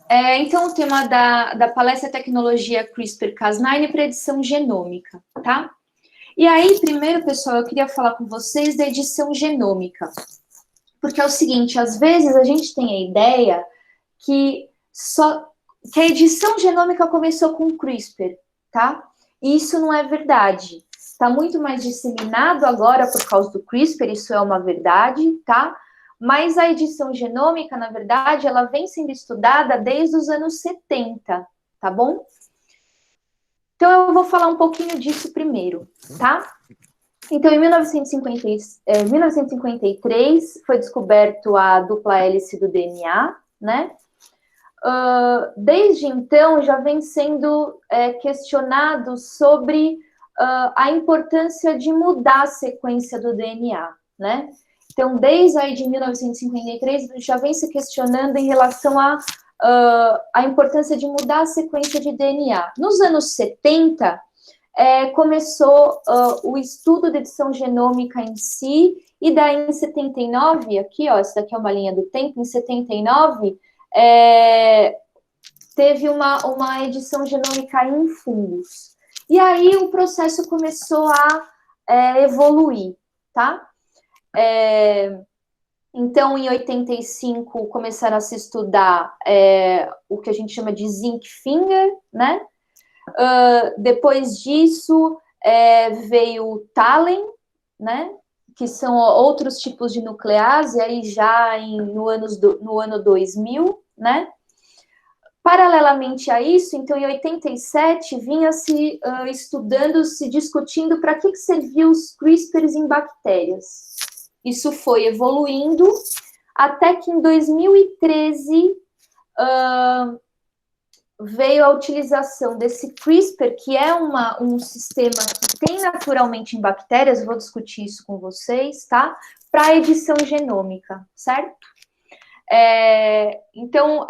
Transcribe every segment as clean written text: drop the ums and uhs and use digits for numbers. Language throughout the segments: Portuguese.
Então, o tema da palestra é tecnologia CRISPR-Cas9 para edição genômica, tá? E aí, primeiro, pessoal, eu queria falar com vocês da edição genômica. Porque é o seguinte, às vezes a gente tem a ideia que que a edição genômica começou com o CRISPR, tá? E isso não é verdade. Está muito mais disseminado agora por causa do CRISPR, isso é uma verdade, tá? Mas a edição genômica, na verdade, ela vem sendo estudada desde os anos 70, tá bom? Então eu vou falar um pouquinho disso primeiro, tá? Então, em 1953, foi descoberto a dupla hélice do DNA, né? Desde então, já vem sendo questionado sobre a importância de mudar a sequência do DNA, né? Então, desde aí de 1953, já vem se questionando em relação a importância de mudar a sequência de DNA. Nos anos 70, começou o estudo da edição genômica em si, e daí em 79, aqui, ó, essa daqui é uma linha do tempo, em 79, teve uma edição genômica em fungos. E aí o processo começou a evoluir, tá? Então, em 85, começaram a se estudar o que a gente chama de zinc finger, né? Depois disso, veio o TALEN, né? Que são outros tipos de nuclease, aí já no ano 2000, né? Paralelamente a isso, então, em 87, vinha se estudando, se discutindo para que serviam os CRISPRs em bactérias. Isso foi evoluindo até que em 2013 veio a utilização desse CRISPR, que é um sistema que tem naturalmente em bactérias, vou discutir isso com vocês, tá? Para a edição genômica, certo? Então,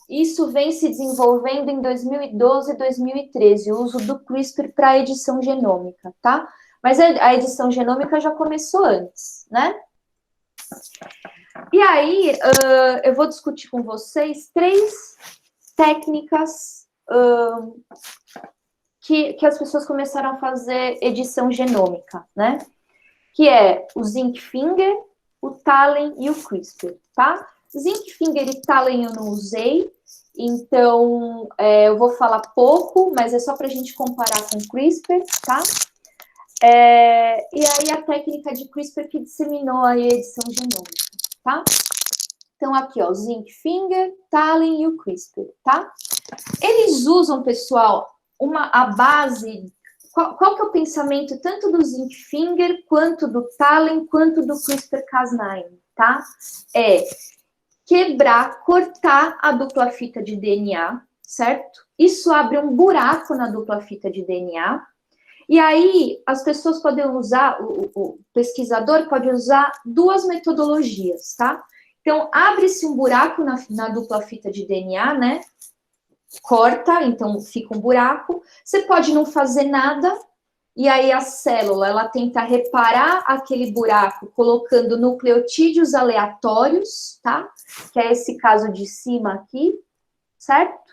isso vem se desenvolvendo em 2012 e 2013, o uso do CRISPR para a edição genômica, tá? Mas a edição genômica já começou antes, né? E aí, eu vou discutir com vocês 3 técnicas que as pessoas começaram a fazer edição genômica, né? Que é o zinc finger, o TALEN e o CRISPR, tá? Zinc finger e TALEN eu não usei, então eu vou falar pouco, mas é só para a gente comparar com o CRISPR, tá? E aí a técnica de CRISPR que disseminou a edição genômica, tá? Então aqui, ó, o zinc finger, TALEN e o CRISPR, tá? Eles usam, pessoal, a base. Qual que é o pensamento tanto do zinc finger, quanto do TALEN, quanto do CRISPR-Cas9, tá? Quebrar, cortar a dupla fita de DNA, certo? Isso abre um buraco na dupla fita de DNA. E aí, as pessoas podem usar, o pesquisador pode usar 2 metodologias, tá? Então, abre-se um buraco na dupla fita de DNA, né? Corta, então fica um buraco. Você pode não fazer nada, e aí a célula, ela tenta reparar aquele buraco colocando nucleotídeos aleatórios, tá? Que é esse caso de cima aqui, certo?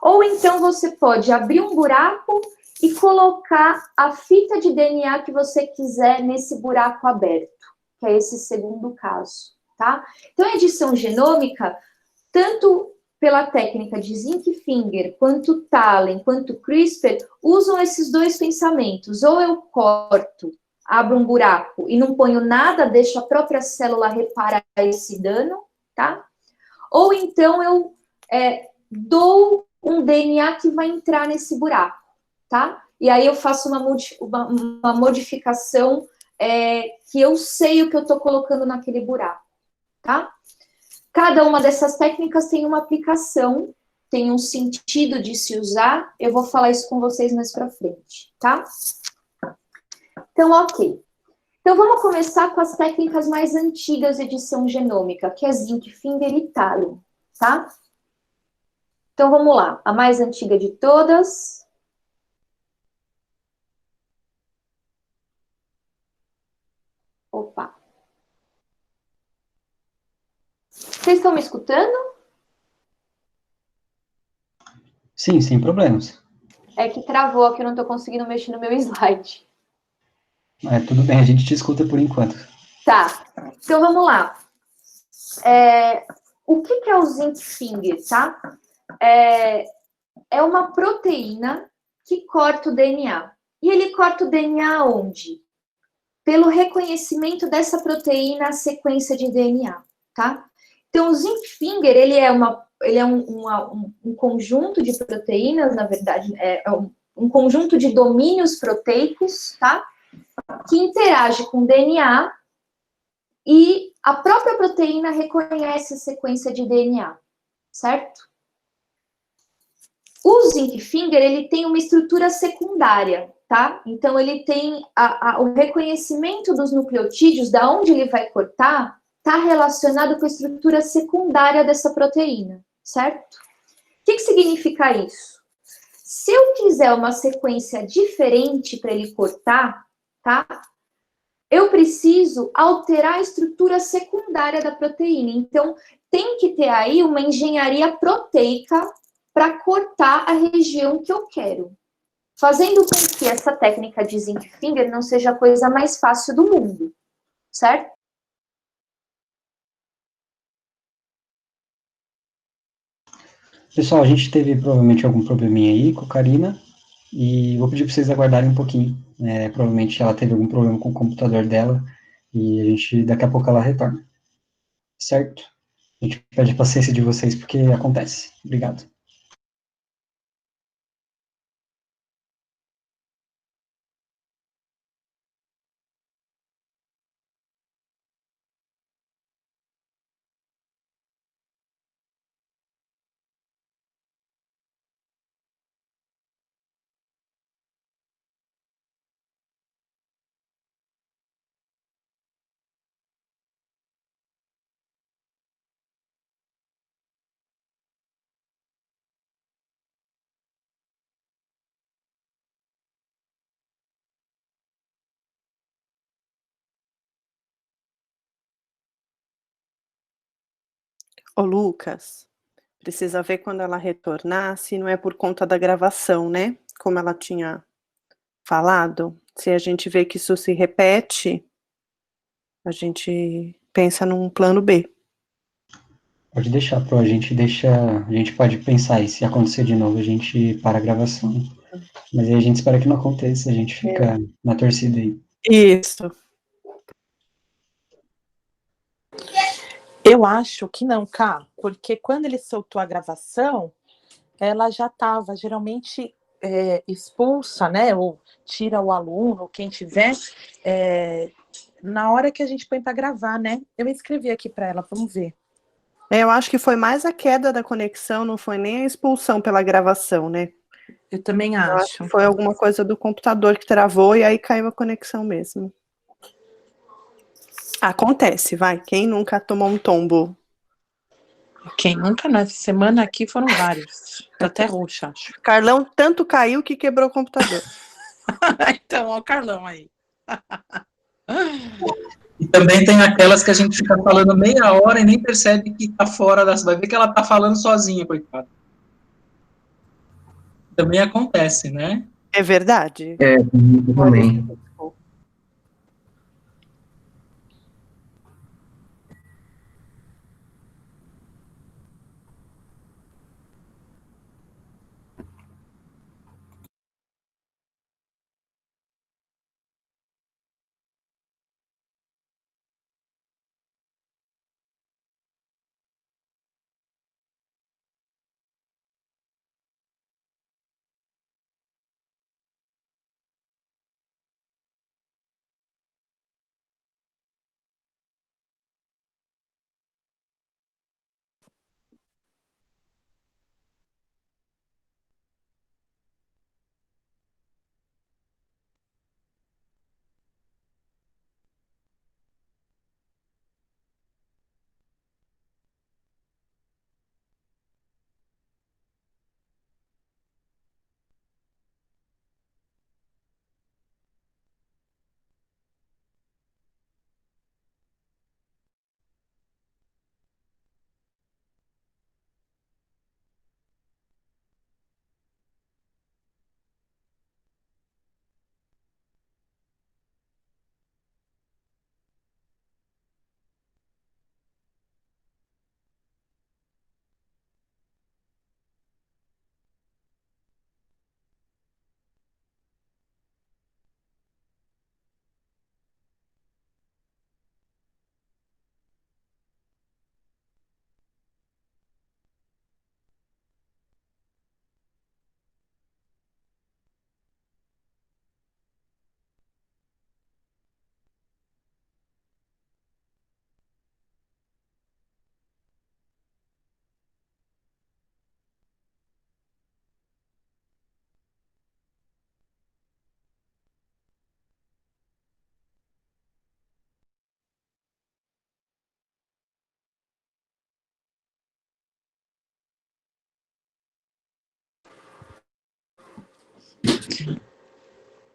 Ou então você pode abrir um buraco e colocar a fita de DNA que você quiser nesse buraco aberto, que é esse segundo caso, tá? Então, a edição genômica, tanto pela técnica de zinc finger, quanto TALEN, quanto CRISPR, usam esses 2 pensamentos. Ou eu corto, abro um buraco e não ponho nada, deixo a própria célula reparar esse dano, tá? Ou então eu dou um DNA que vai entrar nesse buraco, tá? E aí eu faço uma modificação que eu sei o que eu estou colocando naquele buraco, tá? Cada uma dessas técnicas tem uma aplicação, tem um sentido de se usar. Eu vou falar isso com vocês mais para frente, tá? Então, ok. Então, vamos começar com as técnicas mais antigas de edição genômica, que é zinc finger e TALEN, tá? Então, vamos lá. A mais antiga de todas. Opa. Vocês estão me escutando? Sim, sem problemas. É que travou aqui, eu não estou conseguindo mexer no meu slide. Tudo bem, a gente te escuta por enquanto. Tá, então vamos lá. O que é o zinc finger, tá? É uma proteína que corta o DNA. E ele corta o DNA onde? Pelo reconhecimento dessa proteína, a sequência de DNA, tá? Então, o zinc finger, ele é um conjunto de proteínas, na verdade, um conjunto de domínios proteicos, tá? Que interage com o DNA e a própria proteína reconhece a sequência de DNA, certo? O zinc finger, ele tem uma estrutura secundária, tá? Então, ele tem o reconhecimento dos nucleotídeos, da onde ele vai cortar, está relacionado com a estrutura secundária dessa proteína, certo? O que significa isso? Se eu quiser uma sequência diferente para ele cortar, tá? Eu preciso alterar a estrutura secundária da proteína. Então, tem que ter aí uma engenharia proteica para cortar a região que eu quero. Fazendo com que essa técnica de zinc finger não seja a coisa mais fácil do mundo, certo? Pessoal, a gente teve provavelmente algum probleminha aí com a Karina, e vou pedir para vocês aguardarem um pouquinho. Provavelmente ela teve algum problema com o computador dela, e daqui a pouco ela retorna. Certo? A gente pede a paciência de vocês porque acontece. Obrigado. Ô Lucas, precisa ver quando ela retornar, se não é por conta da gravação, né? Como ela tinha falado. Se a gente vê que isso se repete, a gente pensa num plano B. Pode deixar, Pro, a gente pode pensar, e se acontecer de novo, a gente para a gravação. Mas aí a gente espera que não aconteça, a gente fica na torcida aí. Isso. Eu acho que não, Cá, porque quando ele soltou a gravação, ela já estava geralmente expulsa, né? Ou tira o aluno, quem tiver, na hora que a gente põe para gravar, né? Eu escrevi aqui para ela, vamos ver. Eu acho que foi mais a queda da conexão, não foi nem a expulsão pela gravação, né? Eu também Eu acho acho. que foi alguma coisa do computador que travou e aí caiu a conexão mesmo. Acontece, vai. Quem nunca tomou um tombo? Quem nunca nessa semana aqui foram vários. Tô até roxa, acho. Carlão tanto caiu que quebrou o computador. Então, ó o Carlão aí. E também tem aquelas que a gente fica falando meia hora e nem percebe que tá fora das... Vai ver que ela tá falando sozinha, coitada. Também acontece, né? É verdade? Também.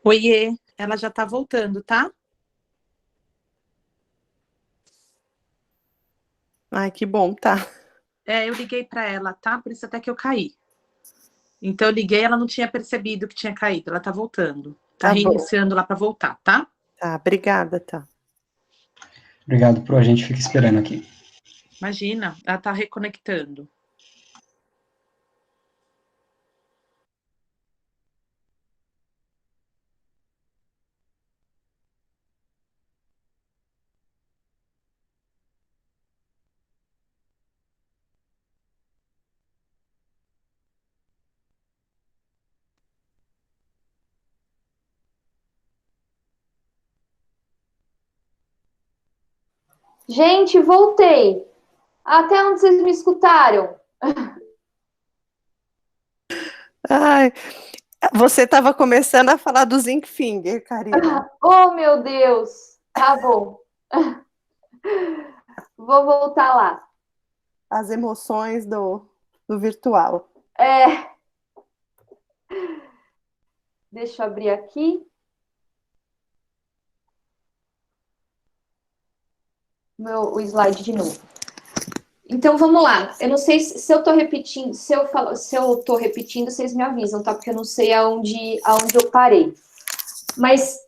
Oiê, ela já tá voltando, tá? Ai, que bom, tá. Eu liguei para ela, tá? Por isso até que eu caí. Então eu liguei, ela não tinha percebido que tinha caído. Ela tá voltando. Tá Tá bom. reiniciando lá para voltar, tá? Tá, obrigada, tá. Obrigado, Pro. A gente fica esperando aqui. Imagina, ela tá reconectando. Gente, voltei. Até onde vocês me escutaram? Ai, você estava começando a falar do Zinc Finger, Karina. Oh, meu Deus. Tá bom. Vou voltar lá. As emoções do virtual. Deixa eu abrir aqui. O slide de novo. Então, vamos lá. Eu não sei se eu tô repetindo, se eu tô repetindo, vocês me avisam, tá? Porque eu não sei aonde eu parei. Mas,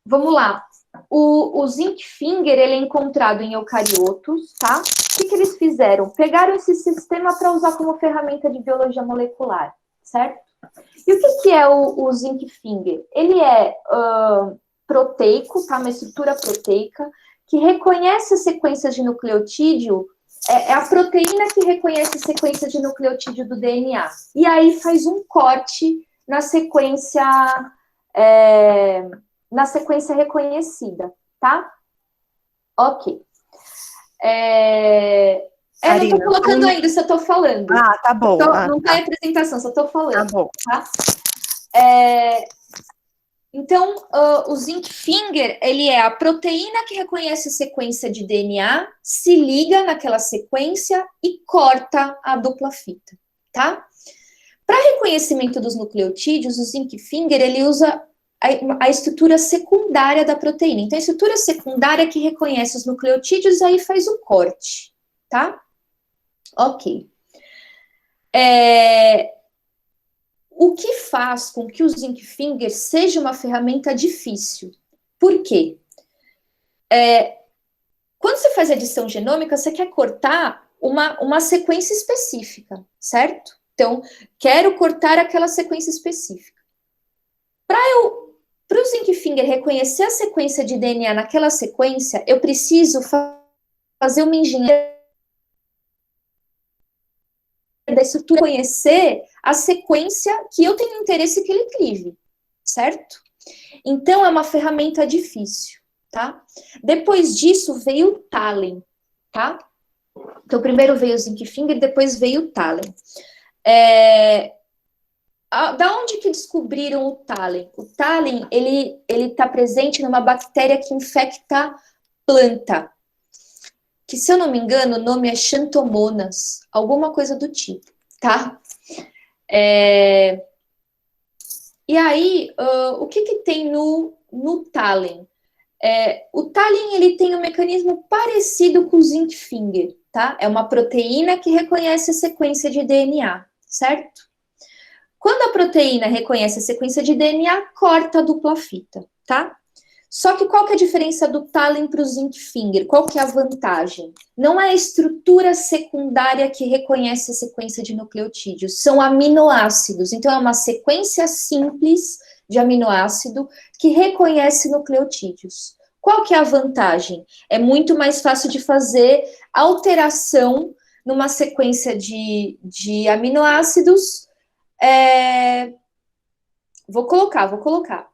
vamos lá. O zinc finger, ele é encontrado em eucariotos, tá? O que eles fizeram? Pegaram esse sistema para usar como ferramenta de biologia molecular, certo? E o que é o zinc finger? Ele é proteico, tá? Uma estrutura proteica que reconhece as sequências de nucleotídeo. É a proteína que reconhece a sequência de nucleotídeo do DNA. E aí faz um corte na sequência reconhecida, tá? Ok. Não tô colocando ainda, só tô falando. Ah, tá bom. Não tá em apresentação, só tô falando. Tá bom. Tá? Então, o zinc finger, ele é a proteína que reconhece a sequência de DNA, se liga naquela sequência e corta a dupla fita, tá? Para reconhecimento dos nucleotídeos, o zinc finger, ele usa a estrutura secundária da proteína. Então, a estrutura secundária que reconhece os nucleotídeos, aí faz o corte, tá? Ok. O que faz com que o zinc finger seja uma ferramenta difícil? Por quê? Quando você faz edição genômica, você quer cortar uma sequência específica, certo? Então, quero cortar aquela sequência específica. Para o zinc finger reconhecer a sequência de DNA naquela sequência, eu preciso fazer uma engenharia da estrutura, conhecer a sequência que eu tenho interesse que ele clive, certo? Então, é uma ferramenta difícil, tá? Depois disso, veio o Talem, tá? Então, primeiro veio o zinc finger, depois veio o Talem. Da onde que descobriram o Talem? O Talem, ele está presente numa bactéria que infecta planta, que, se eu não me engano, o nome é Xanthomonas, alguma coisa do tipo, tá? E aí, o que tem no Talem? O Talem, ele tem um mecanismo parecido com o zinc finger, tá? É uma proteína que reconhece a sequência de DNA, certo? Quando a proteína reconhece a sequência de DNA, corta a dupla fita, tá? Só que qual que é a diferença do Talem para o zinc finger? Qual que é a vantagem? Não é a estrutura secundária que reconhece a sequência de nucleotídeos, são aminoácidos. Então, é uma sequência simples de aminoácido que reconhece nucleotídeos. Qual que é a vantagem? É muito mais fácil de fazer alteração numa sequência de aminoácidos. Vou colocar.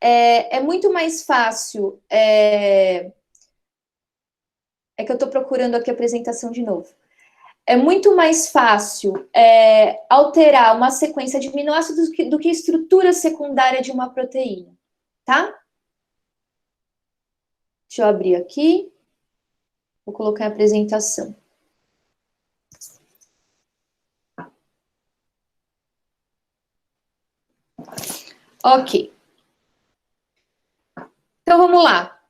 É muito mais fácil. É que eu estou procurando aqui a apresentação de novo. É muito mais fácil alterar uma sequência de aminoácidos do que a estrutura secundária de uma proteína, tá? Deixa eu abrir aqui. Vou colocar a apresentação. Ok. Então, vamos lá.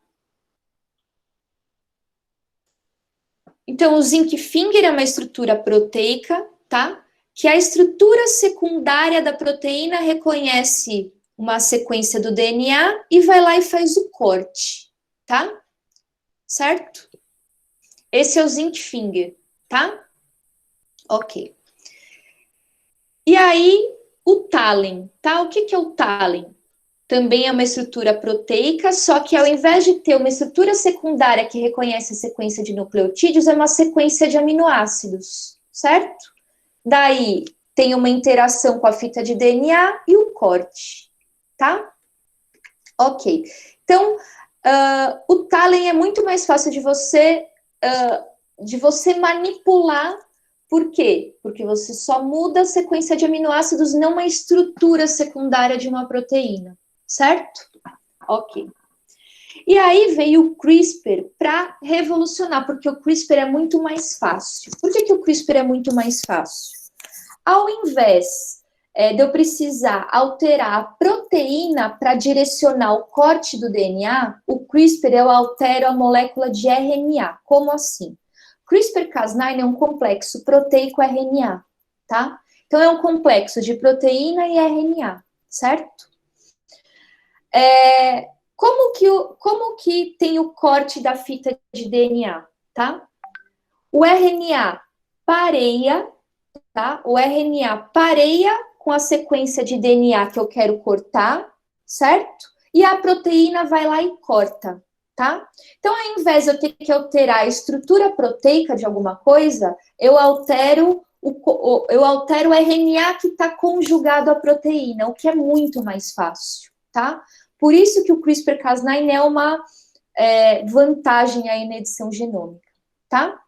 Então, o zinc finger é uma estrutura proteica, tá? Que a estrutura secundária da proteína reconhece uma sequência do DNA e vai lá e faz o corte, tá? Certo? Esse é o zinc finger, tá? Ok. E aí, o TALEN, tá? O que é o TALEN? Também é uma estrutura proteica, só que ao invés de ter uma estrutura secundária que reconhece a sequência de nucleotídeos, é uma sequência de aminoácidos, certo? Daí, tem uma interação com a fita de DNA e o corte, tá? Ok. Então, o TALEN é muito mais fácil de você manipular. Por quê? Porque você só muda a sequência de aminoácidos, não uma estrutura secundária de uma proteína, certo? Ok. E aí veio o CRISPR para revolucionar, porque o CRISPR é muito mais fácil. Por que o CRISPR é muito mais fácil? Ao invés de eu precisar alterar a proteína para direcionar o corte do DNA, o CRISPR eu altero a molécula de RNA. Como assim? CRISPR-Cas9 é um complexo proteico-RNA, tá? Então, é um complexo de proteína e RNA, certo? Como que tem o corte da fita de DNA, tá? O RNA pareia, tá? O RNA pareia com a sequência de DNA que eu quero cortar, certo? E a proteína vai lá e corta, tá? Então, ao invés de eu ter que alterar a estrutura proteica de alguma coisa, eu altero o RNA que está conjugado à proteína, o que é muito mais fácil, tá? Por isso que o CRISPR-Cas9 é uma vantagem aí na edição genômica, tá?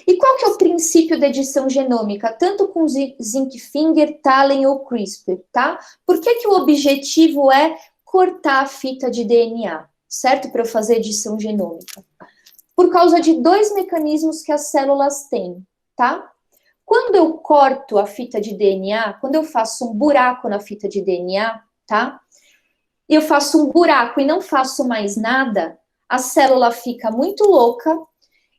E qual que é o princípio da edição genômica, tanto com zinc finger, TALEN ou CRISPR, tá? Por que o objetivo é cortar a fita de DNA, certo? Para eu fazer edição genômica. Por causa de dois mecanismos que as células têm, tá? Quando eu corto a fita de DNA, quando eu faço um buraco na fita de DNA, tá? E eu faço um buraco e não faço mais nada, a célula fica muito louca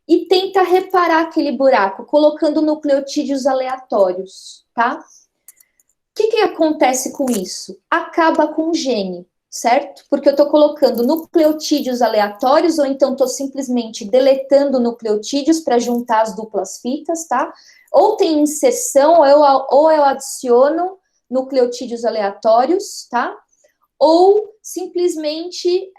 e tenta reparar aquele buraco, colocando nucleotídeos aleatórios, tá? O que acontece com isso? Acaba com o gene, certo? Porque eu estou colocando nucleotídeos aleatórios, ou então estou simplesmente deletando nucleotídeos para juntar as duplas fitas, tá? Ou tem inserção, ou eu adiciono nucleotídeos aleatórios, tá? Ou simplesmente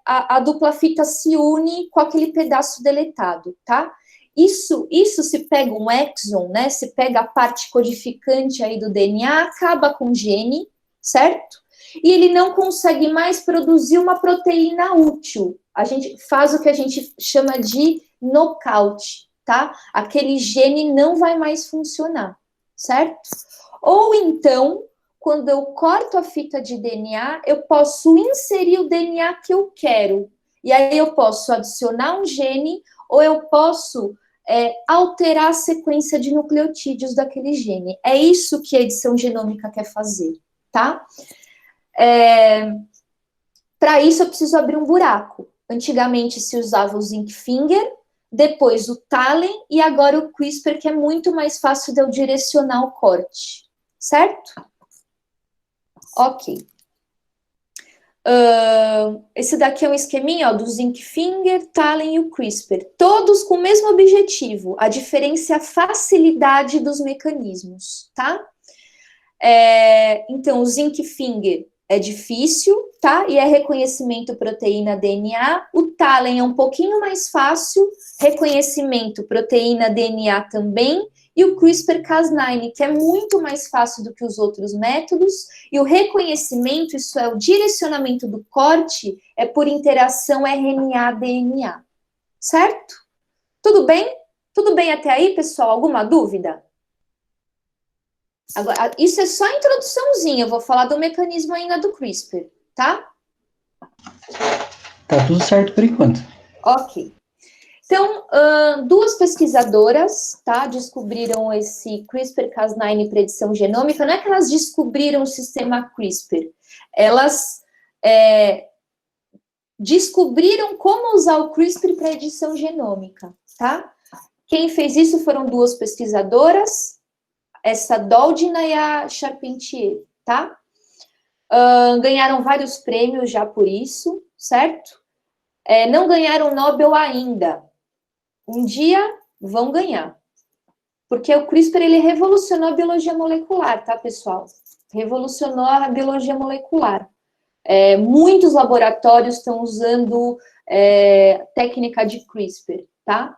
a dupla fita se une com aquele pedaço deletado, tá? Isso se pega um exon, né? Se pega a parte codificante aí do DNA, acaba com o gene, certo? E ele não consegue mais produzir uma proteína útil. A gente faz o que a gente chama de knockout, tá? Aquele gene não vai mais funcionar, certo? Ou então, quando eu corto a fita de DNA, eu posso inserir o DNA que eu quero. E aí eu posso adicionar um gene, ou eu posso alterar a sequência de nucleotídeos daquele gene. É isso que a edição genômica quer fazer, tá? Para isso, eu preciso abrir um buraco. Antigamente se usava o zinc finger, depois o TALEN e agora o CRISPR, que é muito mais fácil de eu direcionar o corte, certo? Ok. Esse daqui é um esqueminha, ó, do zinc finger, TALEN e o CRISPR. Todos com o mesmo objetivo. A diferença é a facilidade dos mecanismos, tá? Então, o zinc finger é difícil, tá? E é reconhecimento proteína DNA. O TALEN é um pouquinho mais fácil, reconhecimento proteína DNA também. E o CRISPR-Cas9, que é muito mais fácil do que os outros métodos, e o reconhecimento, isso é, o direcionamento do corte, é por interação RNA-DNA, certo? Tudo bem? Tudo bem até aí, pessoal? Alguma dúvida? Agora, isso é só a introduçãozinha, eu vou falar do mecanismo ainda do CRISPR, tá? Tá tudo certo por enquanto. Ok. Então, duas pesquisadoras, tá, descobriram esse CRISPR-Cas9 para edição genômica. Não é que elas descobriram o sistema CRISPR, elas descobriram como usar o CRISPR para edição genômica, tá? Quem fez isso foram duas pesquisadoras, essa Doudna e a Charpentier, tá? Ganharam vários prêmios já por isso, certo? Não ganharam Nobel ainda. Um dia vão ganhar. Porque o CRISPR, ele revolucionou a biologia molecular, tá, pessoal? Revolucionou a biologia molecular. Muitos laboratórios estão usando técnica de CRISPR, tá?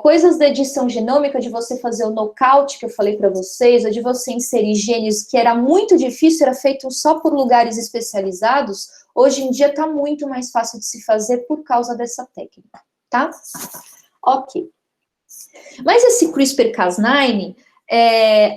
Coisas da edição genômica, de você fazer o knockout, que eu falei para vocês, ou de você inserir genes, que era muito difícil, era feito só por lugares especializados, hoje em dia está muito mais fácil de se fazer por causa dessa técnica, tá? Ok. Mas esse CRISPR-Cas9,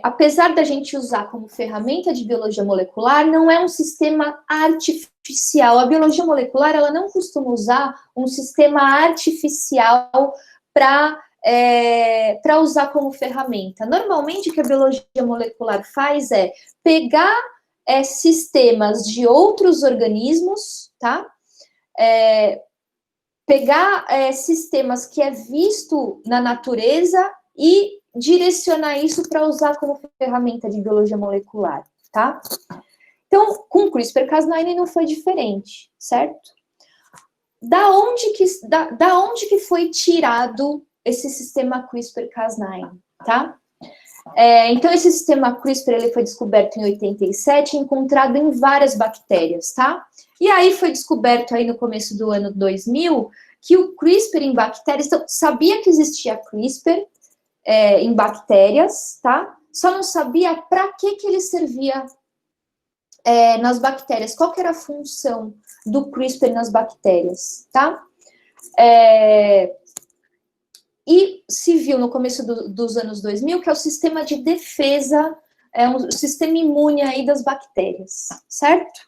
apesar da gente usar como ferramenta de biologia molecular, não é um sistema artificial. A biologia molecular, ela não costuma usar um sistema artificial para usar como ferramenta. Normalmente, o que a biologia molecular faz é pegar sistemas de outros organismos, tá? Pegar sistemas que é visto na natureza e direcionar isso para usar como ferramenta de biologia molecular, tá? Então, com CRISPR-Cas9 não foi diferente, certo? Da onde que foi tirado esse sistema CRISPR-Cas9, tá? Então, esse sistema CRISPR, ele foi descoberto em 87, encontrado em várias bactérias, tá? E aí foi descoberto aí no começo do ano 2000 que o CRISPR em bactérias, então, sabia que existia CRISPR em bactérias, tá? Só não sabia para que ele servia nas bactérias, qual que era a função do CRISPR nas bactérias, tá? E se viu no começo dos anos 2000 que é o sistema de defesa, um sistema imune aí das bactérias, certo?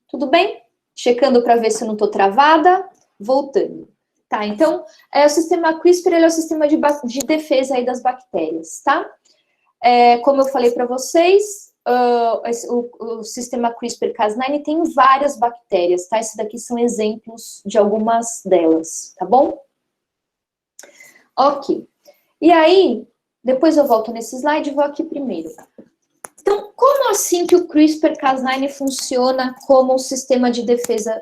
Tudo bem? Checando para ver se eu não estou travada, voltando. Tá, então, o sistema CRISPR, ele é o sistema de defesa aí das bactérias, tá? Como eu falei para vocês, o sistema CRISPR-Cas9 tem várias bactérias, tá? Esses daqui são exemplos de algumas delas, tá bom? Ok. E aí, depois eu volto nesse slide e vou aqui primeiro. Então, como assim que o CRISPR-Cas9 funciona como um sistema de defesa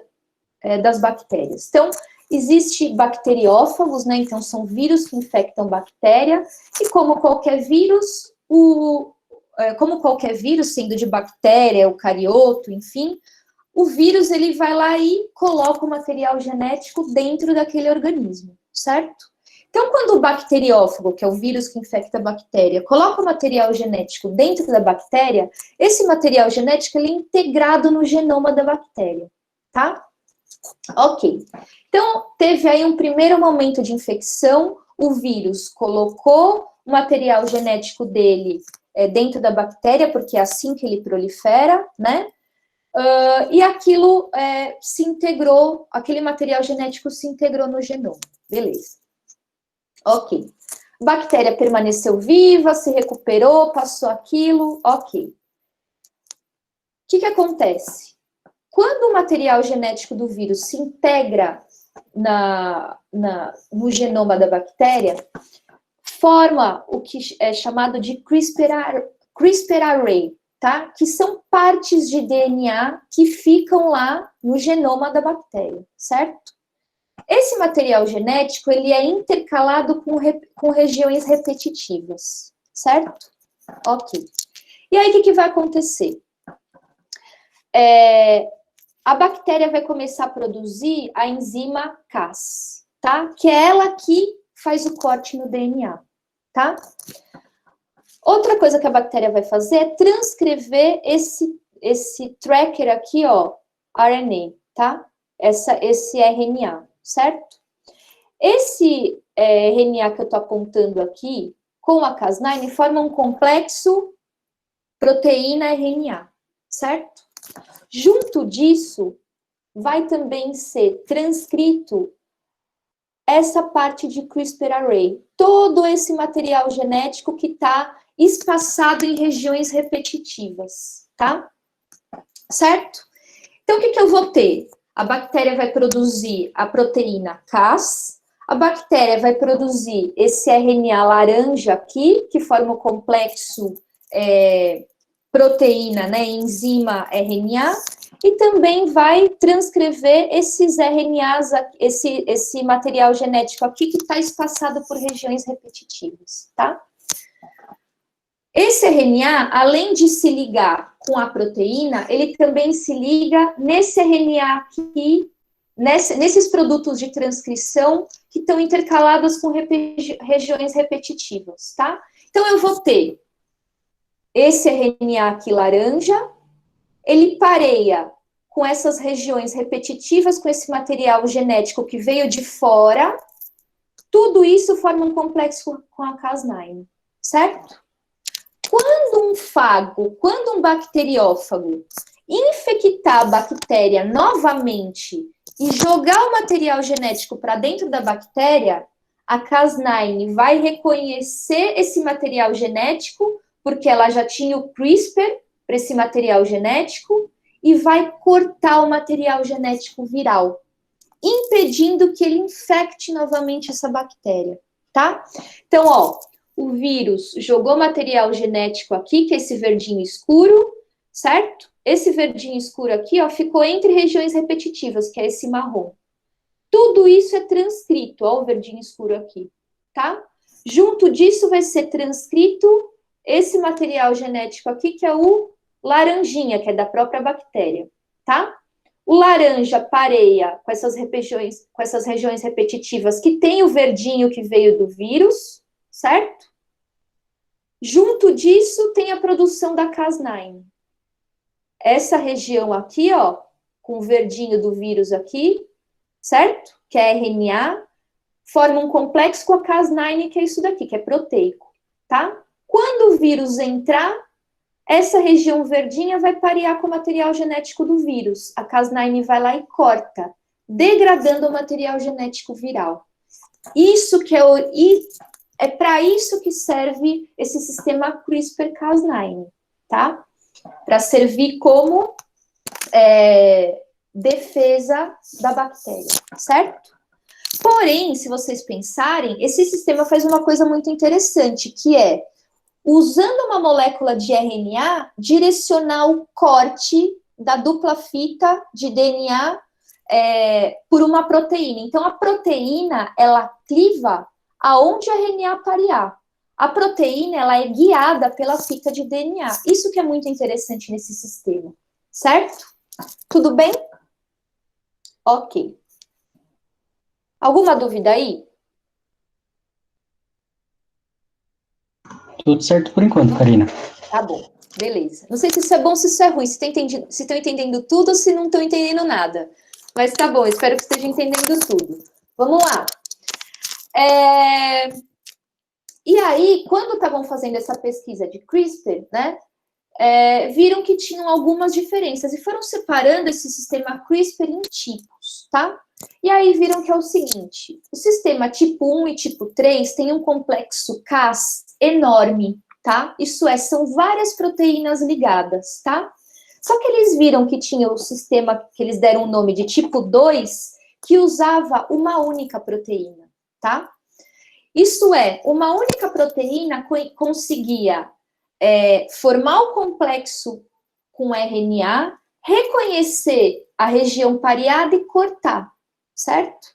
das bactérias? Então, existe bacteriófagos, né? Então, são vírus que infectam bactéria, e como qualquer vírus, sendo de bactéria, eucarioto, enfim, o vírus, ele vai lá e coloca o material genético dentro daquele organismo, certo? Então, quando o bacteriófago, que é o vírus que infecta a bactéria, coloca o material genético dentro da bactéria, esse material genético, ele é integrado no genoma da bactéria, tá? Ok. Então, teve aí um primeiro momento de infecção, o vírus colocou o material genético dele dentro da bactéria, porque é assim que ele prolifera, né? E aquilo se integrou, aquele material genético se integrou no genoma. Beleza. Ok. A bactéria permaneceu viva, se recuperou, passou aquilo, ok. O que acontece? Quando o material genético do vírus se integra no genoma da bactéria, forma o que é chamado de CRISPR array, tá? Que são partes de DNA que ficam lá no genoma da bactéria, certo? Esse material genético, ele é intercalado com regiões repetitivas, certo? Ok. E aí, o que vai acontecer? A bactéria vai começar a produzir a enzima Cas, tá? Que é ela que faz o corte no DNA, tá? Outra coisa que a bactéria vai fazer é transcrever esse tracker aqui, ó, RNA, tá? Esse RNA, certo? Esse RNA que eu tô apontando aqui, com a Cas9, forma um complexo proteína-RNA, certo? Junto disso, vai também ser transcrito essa parte de CRISPR array, todo esse material genético que está espaçado em regiões repetitivas, tá? Certo? Então, o que eu vou ter? A bactéria vai produzir a proteína Cas, a bactéria vai produzir esse RNA laranja aqui, que forma o complexo proteína, né, enzima RNA, e também vai transcrever esses RNAs, esse material genético aqui, que está espaçado por regiões repetitivas, tá? Esse RNA, além de se ligar com a proteína, ele também se liga nesse RNA aqui, nesses produtos de transcrição que estão intercaladas com regiões repetitivas, tá? Então, eu vou ter esse RNA aqui laranja, ele pareia com essas regiões repetitivas, com esse material genético que veio de fora, tudo isso forma um complexo com a Cas9, certo? Quando um fago, quando um bacteriófago infectar a bactéria novamente e jogar o material genético para dentro da bactéria, a Cas9 vai reconhecer esse material genético, porque ela já tinha o CRISPR para esse material genético, e vai cortar o material genético viral, impedindo que ele infecte novamente essa bactéria, tá? Então, ó, o vírus jogou material genético aqui, que é esse verdinho escuro, certo? Esse verdinho escuro aqui, ó, ficou entre regiões repetitivas, que é esse marrom. Tudo isso é transcrito, ó, o verdinho escuro aqui, tá? Junto disso vai ser transcrito esse material genético aqui, que é o laranjinha, que é da própria bactéria, tá? O laranja pareia com essas regiões repetitivas que tem o verdinho que veio do vírus, certo? Junto disso tem a produção da Cas9. Essa região aqui, ó, com o verdinho do vírus aqui, certo? Que é RNA, forma um complexo com a Cas9, que é isso daqui, que é proteico, tá? Quando o vírus entrar, essa região verdinha vai parear com o material genético do vírus. A Cas9 vai lá e corta, degradando o material genético viral. Isso que é para isso que serve esse sistema CRISPR-Cas9, tá? Para servir como defesa da bactéria, certo? Porém, se vocês pensarem, esse sistema faz uma coisa muito interessante, que é, usando uma molécula de RNA, direcionar o corte da dupla fita de DNA por uma proteína. Então, a proteína, ela cliva aonde a RNA parear. A proteína, ela é guiada pela fita de DNA. Isso que é muito interessante nesse sistema, certo? Tudo bem? Ok. Alguma dúvida aí? Tudo certo por enquanto, Karina. Tá bom, beleza. Não sei se isso é bom, se isso é ruim, se estão entendendo tudo ou se não estão entendendo nada. Mas tá bom, espero que estejam entendendo tudo. Vamos lá. E aí, quando estavam fazendo essa pesquisa de CRISPR, né, viram que tinham algumas diferenças e foram separando esse sistema CRISPR em tipos, tá? E aí viram que é o seguinte, o sistema tipo 1 e tipo 3 tem um complexo Cas enorme, tá? Isso é, são várias proteínas ligadas, tá? Só que eles viram que tinha o sistema que eles deram o nome de tipo 2, que usava uma única proteína, tá? Isso é, uma única proteína conseguia formar o complexo com RNA, reconhecer a região pareada e cortar, certo?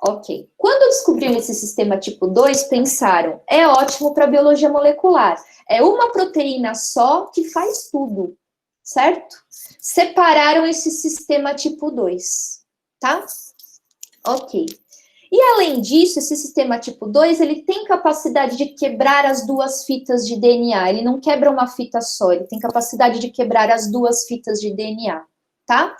Ok. Quando descobriram esse sistema tipo 2, pensaram, é ótimo para biologia molecular. É uma proteína só que faz tudo, certo? Separaram esse sistema tipo 2, tá? Ok. E além disso, esse sistema tipo 2, ele tem capacidade de quebrar as duas fitas de DNA. Ele não quebra uma fita só, ele tem capacidade de quebrar as duas fitas de DNA, tá?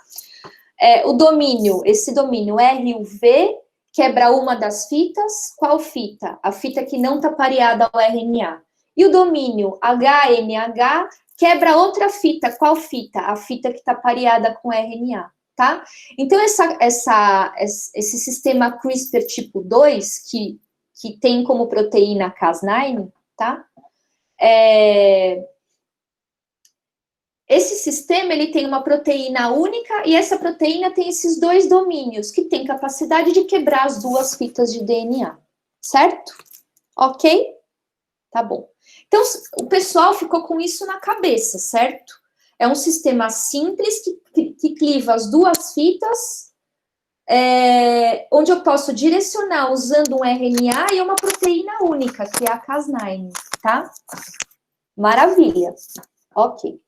O domínio, esse domínio RUV, quebra uma das fitas. Qual fita? A fita que não está pareada ao RNA. E o domínio HNH quebra outra fita. Qual fita? A fita que está pareada com RNA, tá? Então, esse sistema CRISPR tipo 2, que tem como proteína Cas9, tá? esse sistema, ele tem uma proteína única, e essa proteína tem esses dois domínios, que tem capacidade de quebrar as duas fitas de DNA, certo? Ok? Tá bom. Então, o pessoal ficou com isso na cabeça, certo? É um sistema simples que cliva as duas fitas, onde eu posso direcionar usando um RNA e uma proteína única, que é a Cas9, tá? Maravilha. Ok.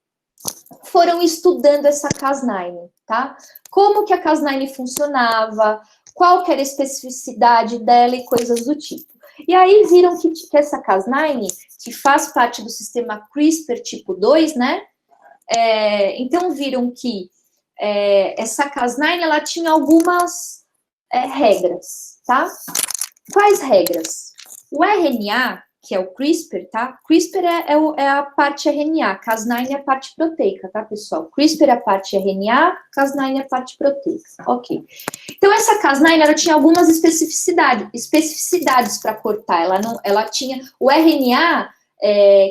Foram estudando essa Cas9, tá? Como que a Cas9 funcionava, qual que era a especificidade dela e coisas do tipo. E aí viram que essa Cas9, que faz parte do sistema CRISPR tipo 2, né? Então viram que essa Cas9, ela tinha algumas regras, tá? Quais regras? O RNA, que é o CRISPR, tá? CRISPR é a parte RNA, Cas9 é a parte proteica, tá, pessoal? CRISPR é a parte RNA, Cas9 é a parte proteica, ok. Então, essa Cas9, ela tinha algumas especificidades para cortar, ela tinha o RNA,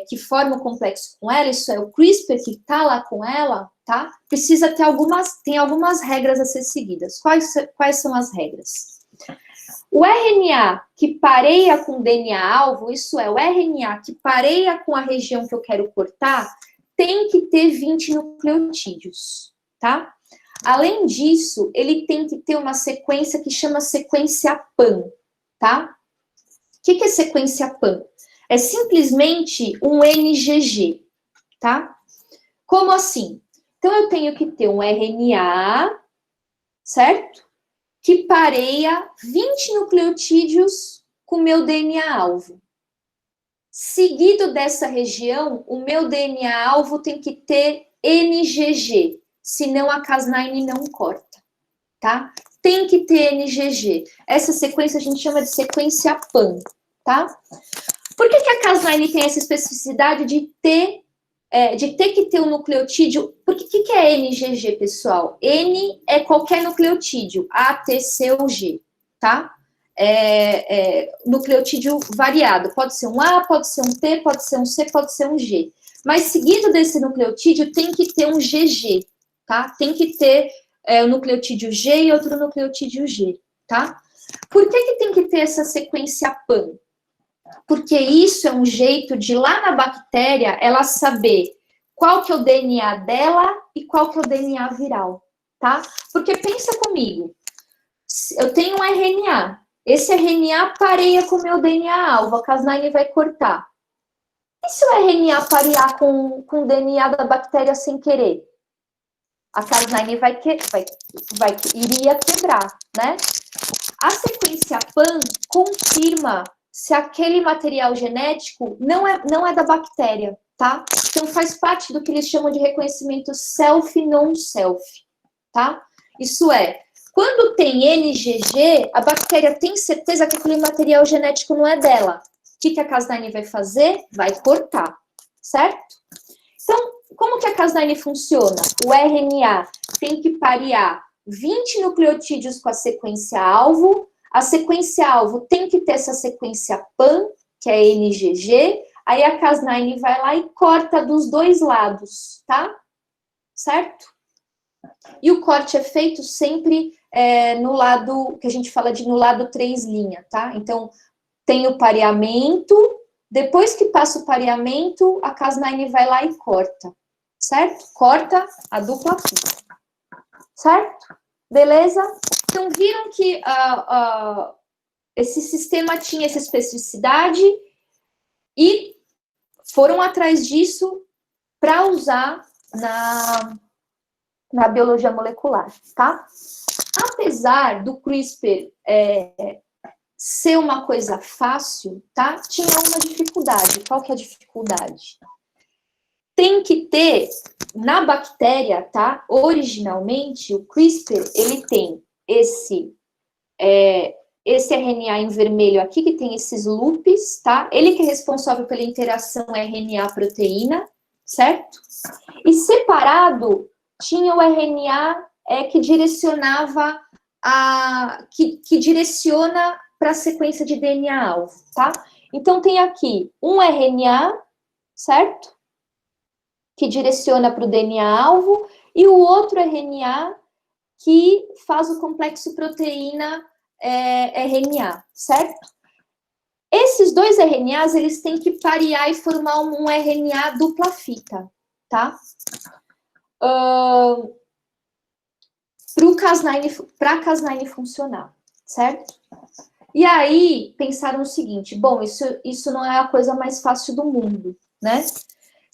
que forma o complexo com ela, isso é o CRISPR que tá lá com ela, tá? Precisa ter algumas regras a ser seguidas. Quais são as regras? O RNA que pareia com o DNA-alvo, isso é, o RNA que pareia com a região que eu quero cortar, tem que ter 20 nucleotídeos, tá? Além disso, ele tem que ter uma sequência que chama sequência PAN, tá? O que é sequência PAN? É simplesmente um NGG, tá? Como assim? Então, eu tenho que ter um RNA, certo? Que pareia 20 nucleotídeos com o meu DNA-alvo. Seguido dessa região, o meu DNA-alvo tem que ter NGG, senão a Cas9 não corta, tá? Tem que ter NGG. Essa sequência a gente chama de sequência PAN, tá? Por que a Cas9 tem essa especificidade de ter que ter um nucleotídeo? Porque o que é NGG, pessoal? N é qualquer nucleotídeo, A, T, C ou G, tá? Nucleotídeo variado, pode ser um A, pode ser um T, pode ser um C, pode ser um G. Mas seguido desse nucleotídeo tem que ter um GG, tá? Tem que ter um nucleotídeo G e outro nucleotídeo G, tá? Por que tem que ter essa sequência PAN? Porque isso é um jeito de, lá na bactéria, ela saber qual que é o DNA dela e qual que é o DNA viral, tá? Porque pensa comigo, eu tenho um RNA, esse RNA pareia com o meu DNA-alvo, a Cas9 vai cortar. E se o RNA parear com o DNA da bactéria sem querer? A Cas9 iria quebrar, né? A sequência PAN confirma se aquele material genético não é da bactéria, tá? Então, faz parte do que eles chamam de reconhecimento self-non-self, tá? Isso é, quando tem NGG, a bactéria tem certeza que aquele material genético não é dela. O que a Cas9 vai fazer? Vai cortar, certo? Então, como que a Cas9 funciona? O RNA tem que parear 20 nucleotídeos com a sequência-alvo. A sequência-alvo tem que ter essa sequência PAN, que é NGG. Aí a Cas9 vai lá e corta dos dois lados, tá? Certo? E o corte é feito sempre no lado, que a gente fala no lado 3', tá? Então, tem o pareamento, depois que passa o pareamento, a Cas9 vai lá e corta, certo? Corta a dupla fita, certo? Beleza? Então, viram que esse sistema tinha essa especificidade e foram atrás disso para usar na biologia molecular, tá? Apesar do CRISPR ser uma coisa fácil, tá? Tinha uma dificuldade. Qual que é a dificuldade? Tem que ter, na bactéria, tá? Originalmente, o CRISPR, ele tem esse RNA em vermelho aqui, que tem esses loops, tá? Ele que é responsável pela interação RNA-proteína, certo? E separado, tinha o RNA que direcionava que direciona para a sequência de DNA-alvo, tá? Então, tem aqui um RNA, certo? que direciona para o DNA-alvo, e o outro RNA que faz o complexo proteína RNA, certo? Esses dois RNAs, eles têm que parear e formar um RNA dupla fita, tá? Para a Cas9 funcionar, certo? E aí, pensaram o seguinte, bom, isso não é a coisa mais fácil do mundo, né?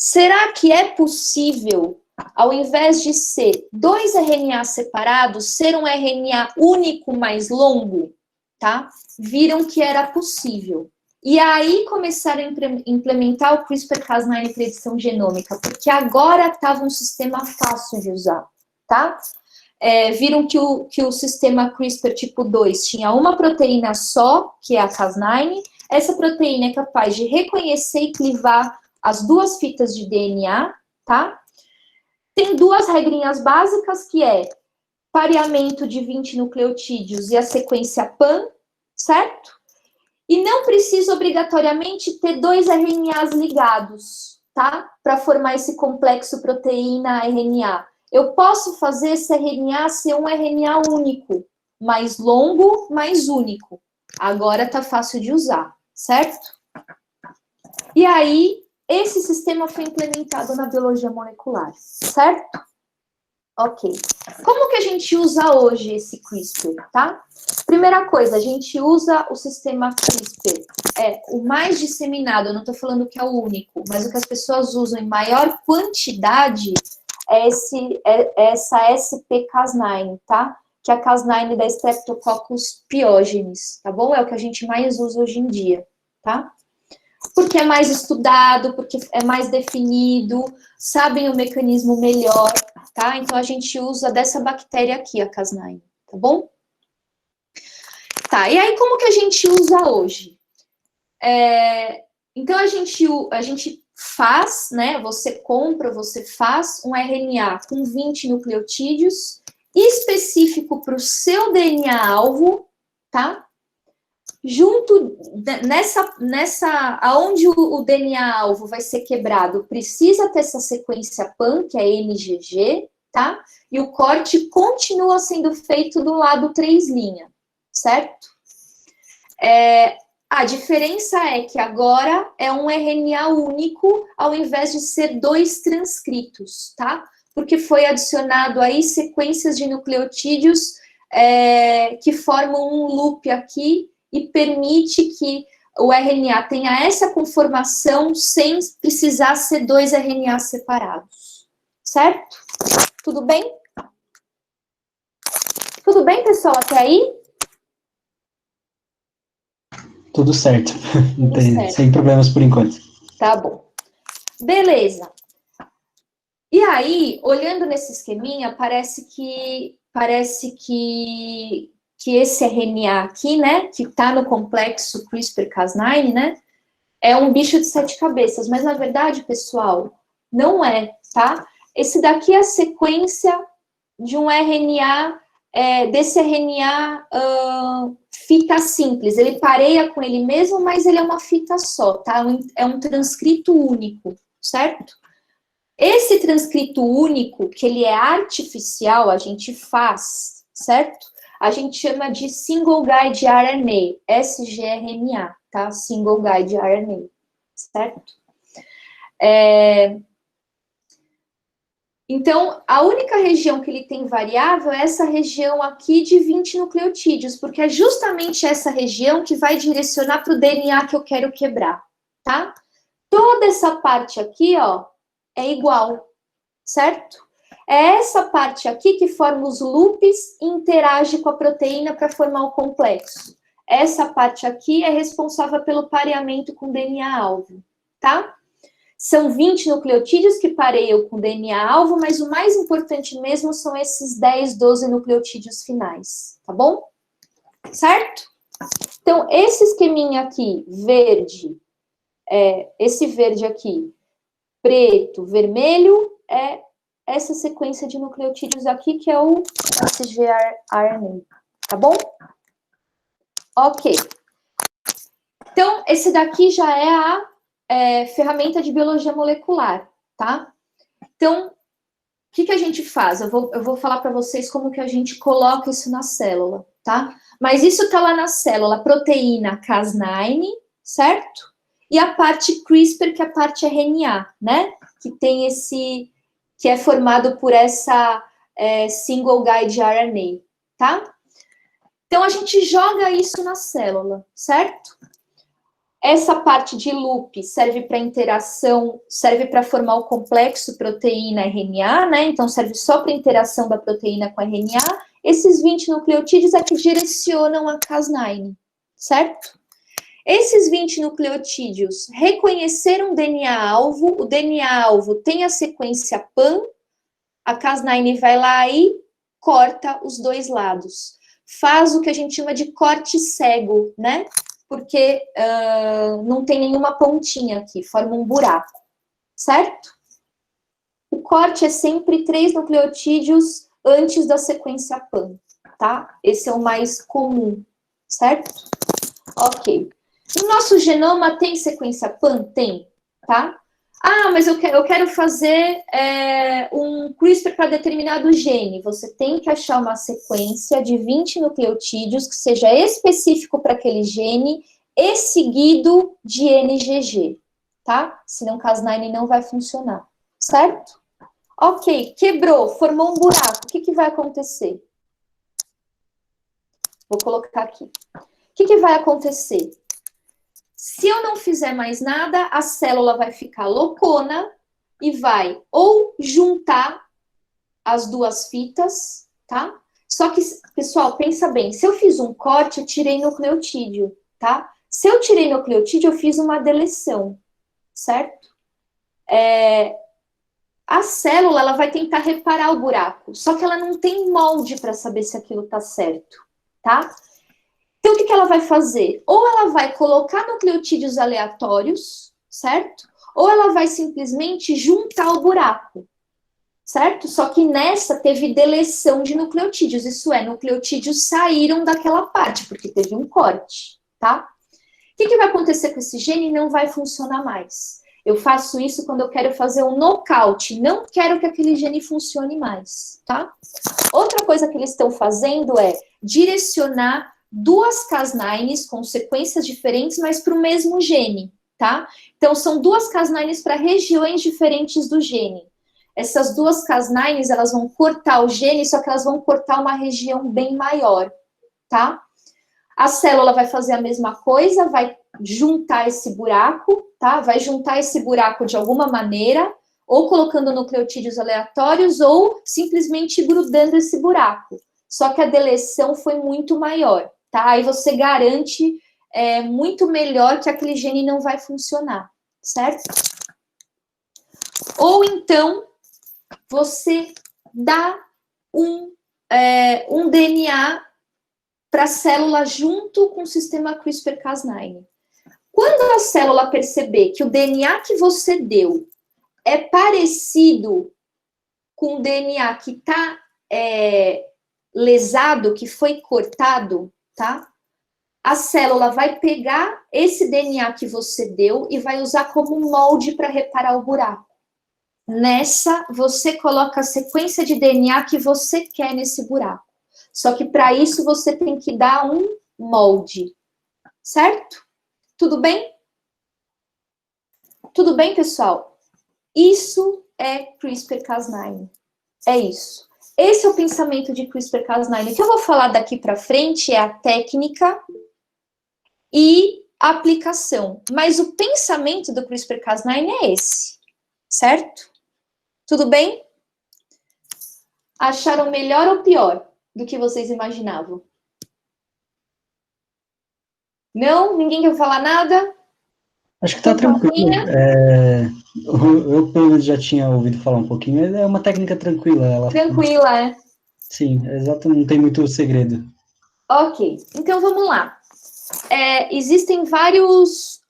Será que é possível, ao invés de ser dois RNA separados, ser um RNA único mais longo, tá? Viram que era possível. E aí começaram a implementar o CRISPR-Cas9 para edição genômica, porque agora estava um sistema fácil de usar, tá? Viram que o sistema CRISPR tipo 2 tinha uma proteína só, que é a Cas9. Essa proteína é capaz de reconhecer e clivar as duas fitas de DNA, tá? Tem duas regrinhas básicas, que é pareamento de 20 nucleotídeos e a sequência PAN, certo? E não precisa obrigatoriamente ter dois RNAs ligados, tá? Para formar esse complexo proteína-RNA. Eu posso fazer esse RNA ser um RNA único, mais longo, mais único. Agora tá fácil de usar, certo? E aí, esse sistema foi implementado na biologia molecular, certo? Ok. Como que a gente usa hoje esse CRISPR, tá? Primeira coisa, a gente usa o sistema CRISPR. O mais disseminado, eu não tô falando que é o único, mas o que as pessoas usam em maior quantidade é essa SP-Cas9, tá? Que é a Cas9 da Streptococcus pyogenes, tá bom? É o que a gente mais usa hoje em dia, tá? Porque é mais estudado, porque é mais definido, sabem o mecanismo melhor, tá? Então, a gente usa dessa bactéria aqui, a Cas9, tá bom? Tá, e aí como que a gente usa hoje? Então, a gente faz, né, você compra, você faz um RNA com 20 nucleotídeos, específico para o seu DNA-alvo, tá? Junto, aonde o DNA-alvo vai ser quebrado, precisa ter essa sequência PAN, que é NGG, tá? E o corte continua sendo feito do lado 3', certo? A diferença é que agora é um RNA único, ao invés de ser dois transcritos, tá? Porque foi adicionado aí sequências de nucleotídeos que formam um loop aqui e permite que o RNA tenha essa conformação sem precisar ser dois RNAs separados, certo? Tudo bem? Tudo bem, pessoal, até aí? Tudo certo. Não Tudo tem, certo. sem problemas por enquanto. Tá bom. Beleza. E aí, olhando nesse esqueminha, parece que esse RNA aqui, né, que está no complexo CRISPR-Cas9, né, é um bicho de 7 cabeças, mas na verdade, pessoal, não é, tá? Esse daqui é a sequência de um RNA, desse RNA fita simples. Ele pareia com ele mesmo, mas ele é uma fita só, tá? É um transcrito único, certo? Esse transcrito único, que ele é artificial, a gente faz, certo? A gente chama de Single Guide RNA, sgRNA, tá? Single Guide RNA, certo? Então, a única região que ele tem variável é essa região aqui de 20 nucleotídeos, porque é justamente essa região que vai direcionar para o DNA que eu quero quebrar, tá? Toda essa parte aqui, ó, é igual, certo? É essa parte aqui que forma os loops e interage com a proteína para formar o complexo. Essa parte aqui é responsável pelo pareamento com o DNA-alvo, tá? São 20 nucleotídeos que pareiam com o DNA-alvo, mas o mais importante mesmo são esses 10, 12 nucleotídeos finais, tá bom? Certo? Então, esse esqueminha aqui, verde, esse verde aqui, preto, vermelho, é essa sequência de nucleotídeos aqui, que é o sgRNA, tá bom? Ok. Então, esse daqui já é a ferramenta de biologia molecular, tá? Então, o que a gente faz? Eu vou falar para vocês como que a gente coloca isso na célula, tá? Mas isso está lá na célula, proteína Cas9, certo? E a parte CRISPR, que é a parte RNA, né? Que tem que é formado por essa single guide RNA, tá? Então, a gente joga isso na célula, certo? Essa parte de loop serve para interação, serve para formar o complexo proteína-RNA, né? Então, serve só para interação da proteína com a RNA. Esses 20 nucleotídeos é que direcionam a Cas9, certo? Esses 20 nucleotídeos reconheceram o DNA-alvo, o DNA-alvo tem a sequência PAN, a Cas9 vai lá e corta os dois lados. Faz o que a gente chama de corte cego, né? Porque não tem nenhuma pontinha aqui, forma um buraco, certo? O corte é sempre 3 nucleotídeos antes da sequência PAN, tá? Esse é o mais comum, certo? Ok. No nosso genoma tem sequência PAN? Tem, tá? Ah, mas eu quero fazer um CRISPR para determinado gene. Você tem que achar uma sequência de 20 nucleotídeos que seja específico para aquele gene e seguido de NGG, tá? Senão Cas9 não vai funcionar, certo? Ok, quebrou, formou um buraco. O que vai acontecer? Vou colocar aqui. O que vai acontecer? Se eu não fizer mais nada, a célula vai ficar loucona e vai ou juntar as duas fitas, tá? Só que, pessoal, pensa bem, se eu fiz um corte, eu tirei nucleotídeo, tá? Se eu tirei nucleotídeo, eu fiz uma deleção, certo? A célula, ela vai tentar reparar o buraco, só que ela não tem molde para saber se aquilo tá certo, tá? Então, o que ela vai fazer? Ou ela vai colocar nucleotídeos aleatórios, certo? Ou ela vai simplesmente juntar o buraco, certo? Só que nessa teve deleção de nucleotídeos, isso é, nucleotídeos saíram daquela parte, porque teve um corte, tá? O que vai acontecer com esse gene? Não vai funcionar mais. Eu faço isso quando eu quero fazer um knockout, não quero que aquele gene funcione mais, tá? Outra coisa que eles estão fazendo é direcionar 2 Cas9 com sequências diferentes, mas para o mesmo gene, tá? Então, são 2 Cas9 para regiões diferentes do gene. Essas 2 Cas9, elas vão cortar o gene, só que elas vão cortar uma região bem maior, tá? A célula vai fazer a mesma coisa, vai juntar esse buraco, tá? Vai juntar esse buraco de alguma maneira, ou colocando nucleotídeos aleatórios, ou simplesmente grudando esse buraco. Só que a deleção foi muito maior, tá? Aí você garante muito melhor que aquele gene não vai funcionar, certo? Ou então, você dá um DNA para a célula junto com o sistema CRISPR-Cas9. Quando a célula perceber que o DNA que você deu é parecido com o DNA que está lesado, que foi cortado, tá? A célula vai pegar esse DNA que você deu e vai usar como molde para reparar o buraco. Nessa, você coloca a sequência de DNA que você quer nesse buraco. Só que para isso você tem que dar um molde, certo? Tudo bem? Tudo bem, pessoal? Isso é CRISPR-Cas9. É isso. Esse é o pensamento de CRISPR-Cas9. O que eu vou falar daqui para frente é a técnica e a aplicação. Mas o pensamento do CRISPR-Cas9 é esse, certo? Tudo bem? Acharam melhor ou pior do que vocês imaginavam? Não? Ninguém quer falar nada? Acho que tá tranquilo. Eu pelo menos já tinha ouvido falar um pouquinho. É uma técnica tranquila. Tranquila, é? Sim, exato, não tem muito segredo. Ok, então vamos lá. Existem vários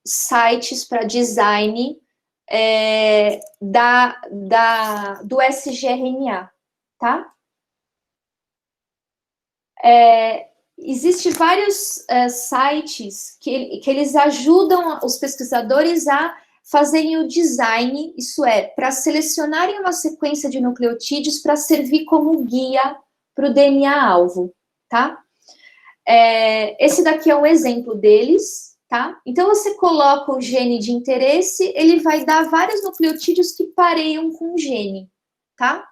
sites para design do sgRNA, tá? Existem vários sites que eles ajudam os pesquisadores a fazerem o design, isso é, para selecionarem uma sequência de nucleotídeos para servir como guia para o DNA-alvo, tá? Esse daqui é um exemplo deles, tá? Então, você coloca o gene de interesse, ele vai dar vários nucleotídeos que pareiam com o gene, tá?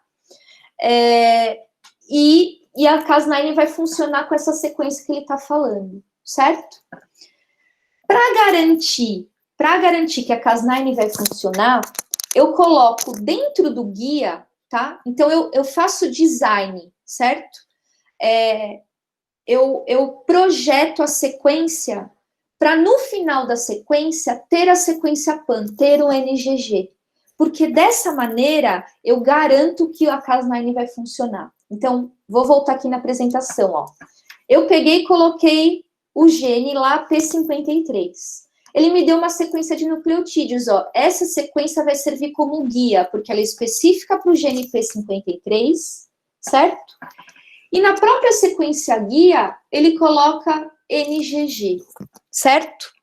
E a Cas9 vai funcionar com essa sequência que ele está falando, certo? Para garantir que a Cas9 vai funcionar, eu coloco dentro do guia, tá? Então, eu faço design, certo? Eu projeto a sequência para, no final da sequência, ter a sequência PAN, ter o NGG. Porque dessa maneira, eu garanto que a Cas9 vai funcionar. Então, vou voltar aqui na apresentação, ó. Eu peguei e coloquei o gene lá, P53. Ele me deu uma sequência de nucleotídeos, ó. Essa sequência vai servir como guia, porque ela é específica para o gene P53, certo? E na própria sequência guia, ele coloca NGG, certo?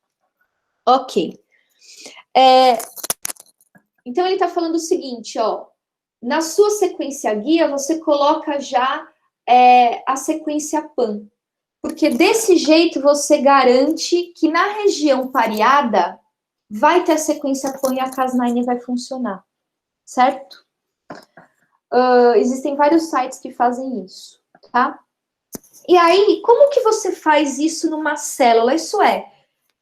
Ok. Então, ele está falando o seguinte, ó. Na sua sequência guia, você coloca já a sequência PAN. Porque desse jeito você garante que na região pareada vai ter a sequência PAN e a Cas9 vai funcionar, certo? Existem vários sites que fazem isso, tá? E aí, como que você faz isso numa célula? Isso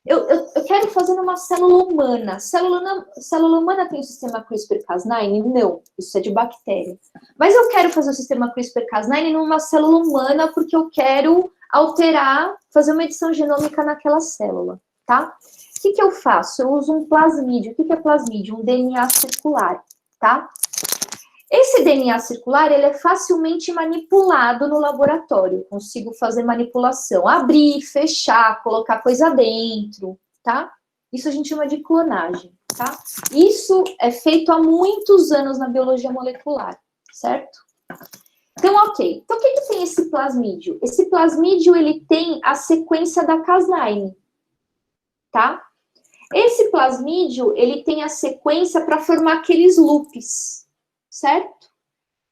eu quero fazer numa célula humana. Célula humana tem o sistema CRISPR-Cas9? Não, isso é de bactéria. Mas eu quero fazer o sistema CRISPR-Cas9 numa célula humana porque eu quero alterar, fazer uma edição genômica naquela célula, tá? O que eu faço? Eu uso um plasmídio. O que é plasmídio? Um DNA circular, tá? Esse DNA circular, ele é facilmente manipulado no laboratório. Eu consigo fazer manipulação, abrir, fechar, colocar coisa dentro, tá? Isso a gente chama de clonagem, tá? Isso é feito há muitos anos na biologia molecular, certo? Então, ok. Então, o que tem esse plasmídio? Esse plasmídio, ele tem a sequência da Cas9, tá? Esse plasmídio, ele tem a sequência para formar aqueles loops, certo?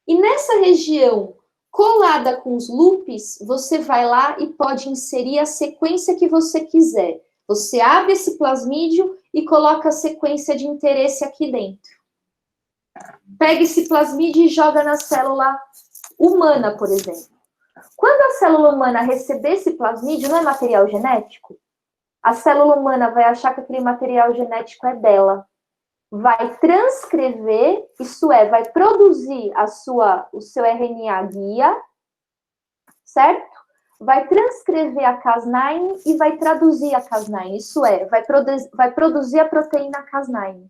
E nessa região colada com os loops, você vai lá e pode inserir a sequência que você quiser. Você abre esse plasmídio e coloca a sequência de interesse aqui dentro. Pega esse plasmídio e joga na célula humana, por exemplo. Quando a célula humana receber esse plasmídio, não é material genético? A célula humana vai achar que aquele material genético é dela. Vai transcrever, isso é, vai produzir o seu RNA guia, certo? Vai transcrever a Cas9 e vai traduzir a Cas9, isso é, vai produzir a proteína Cas9.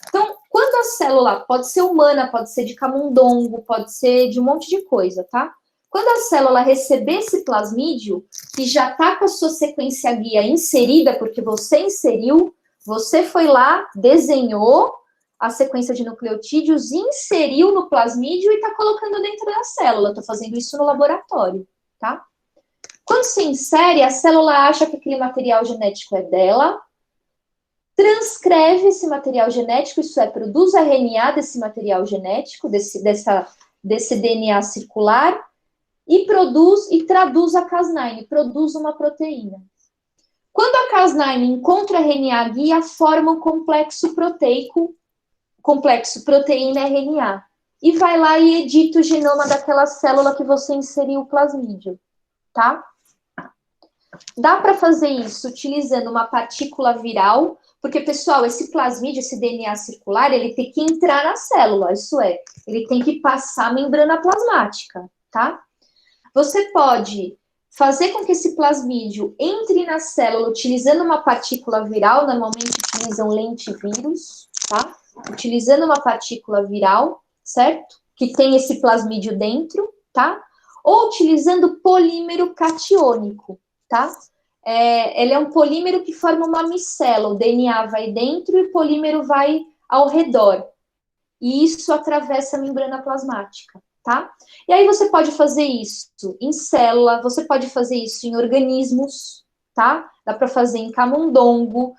Então, quando a célula, pode ser humana, pode ser de camundongo, pode ser de um monte de coisa, tá? Quando a célula receber esse plasmídio, que já está com a sua sequência guia inserida, porque você inseriu, você foi lá, desenhou a sequência de nucleotídeos, inseriu no plasmídio e está colocando dentro da célula. Estou fazendo isso no laboratório, tá? Quando se insere, a célula acha que aquele material genético é dela, transcreve esse material genético, isso é, produz RNA desse material genético, desse DNA circular, e traduz a Cas9, produz uma proteína. Quando a Cas9 encontra RNA guia, forma um complexo proteico, complexo proteína-RNA, e vai lá e edita o genoma daquela célula que você inseriu o plasmídio, tá? Dá para fazer isso utilizando uma partícula viral, porque, pessoal, esse plasmídio, esse DNA circular, ele tem que entrar na célula, isso é, ele tem que passar a membrana plasmática, tá? Você pode fazer com que esse plasmídio entre na célula utilizando uma partícula viral, normalmente utilizam lentivírus, tá? Utilizando uma partícula viral, certo? Que tem esse plasmídio dentro, tá? Ou utilizando polímero catiônico, tá? Ele é um polímero que forma uma micela, o DNA vai dentro e o polímero vai ao redor. E isso atravessa a membrana plasmática, tá? E aí você pode fazer isso em célula, você pode fazer isso em organismos, tá? Dá para fazer em camundongo,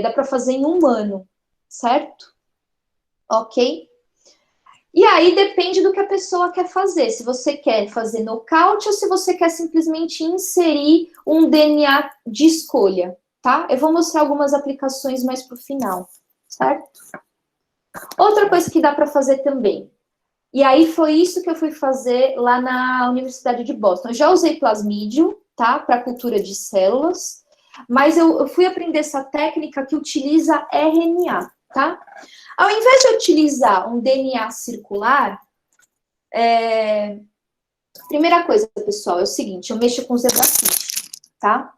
dá para fazer em humano, certo? Ok? E aí depende do que a pessoa quer fazer. Se você quer fazer nocaute ou se você quer simplesmente inserir um DNA de escolha, tá? Eu vou mostrar algumas aplicações mais pro final, certo? Outra coisa que dá para fazer também. E aí foi isso que eu fui fazer lá na Universidade de Boston. Eu já usei plasmídio, tá? Para cultura de células, mas eu fui aprender essa técnica que utiliza RNA, tá? Ao invés de utilizar um DNA circular, primeira coisa, pessoal, é o seguinte, eu mexo com zebrafish, tá?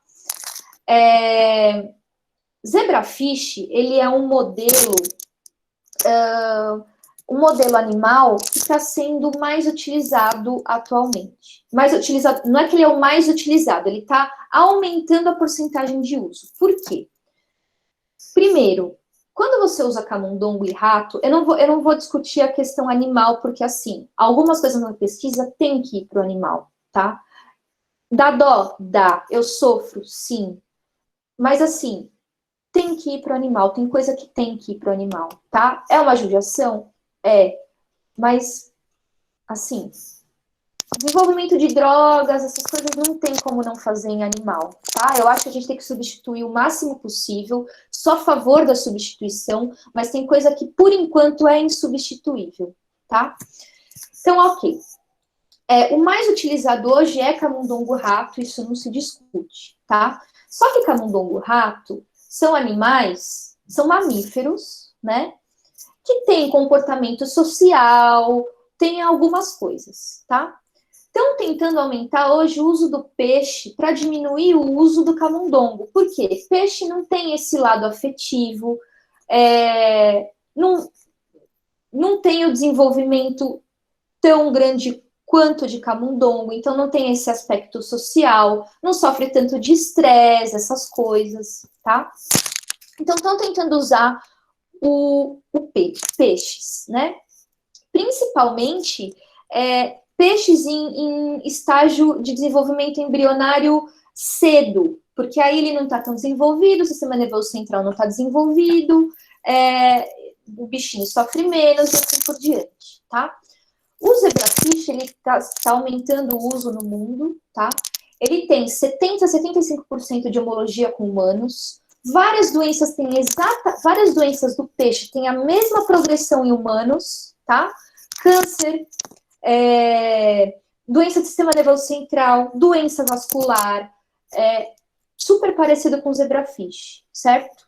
Zebrafish, ele é um modelo animal que está sendo mais utilizado atualmente. Mais utilizado, não é que ele é o mais utilizado, ele está aumentando a porcentagem de uso. Por quê? Primeiro, quando você usa camundongo e rato, eu não vou discutir a questão animal, porque assim, algumas coisas na pesquisa tem que ir para o animal, tá? Dá dó? Dá. Eu sofro? Sim. Mas assim, tem que ir para o animal, tem coisa que tem que ir para o animal, tá? É uma judiação? É. Mas, assim, desenvolvimento de drogas, essas coisas não tem como não fazer em animal, tá? Eu acho que a gente tem que substituir o máximo possível, sou a favor da substituição, mas tem coisa que, por enquanto, é insubstituível, tá? Então, ok. O mais utilizado hoje é camundongo-rato, isso não se discute, tá? Só que camundongo-rato são animais, são mamíferos, né? Que tem comportamento social, tem algumas coisas, tá? Estão tentando aumentar hoje o uso do peixe para diminuir o uso do camundongo. Por quê? Peixe não tem esse lado afetivo, não tem o desenvolvimento tão grande quanto de camundongo, então não tem esse aspecto social, não sofre tanto de estresse, essas coisas, tá? Então estão tentando usar peixes, né? Principalmente peixes em estágio de desenvolvimento embrionário cedo, porque aí ele não está tão desenvolvido, o sistema nervoso central não está desenvolvido, o bichinho sofre menos e assim por diante, tá? O zebrafish, ele está aumentando o uso no mundo, tá? Ele tem 70% a 75% de homologia com humanos. Várias doenças do peixe têm a mesma progressão em humanos, tá? Câncer, doença do sistema nervoso central, doença vascular, super parecido com o zebrafish, certo?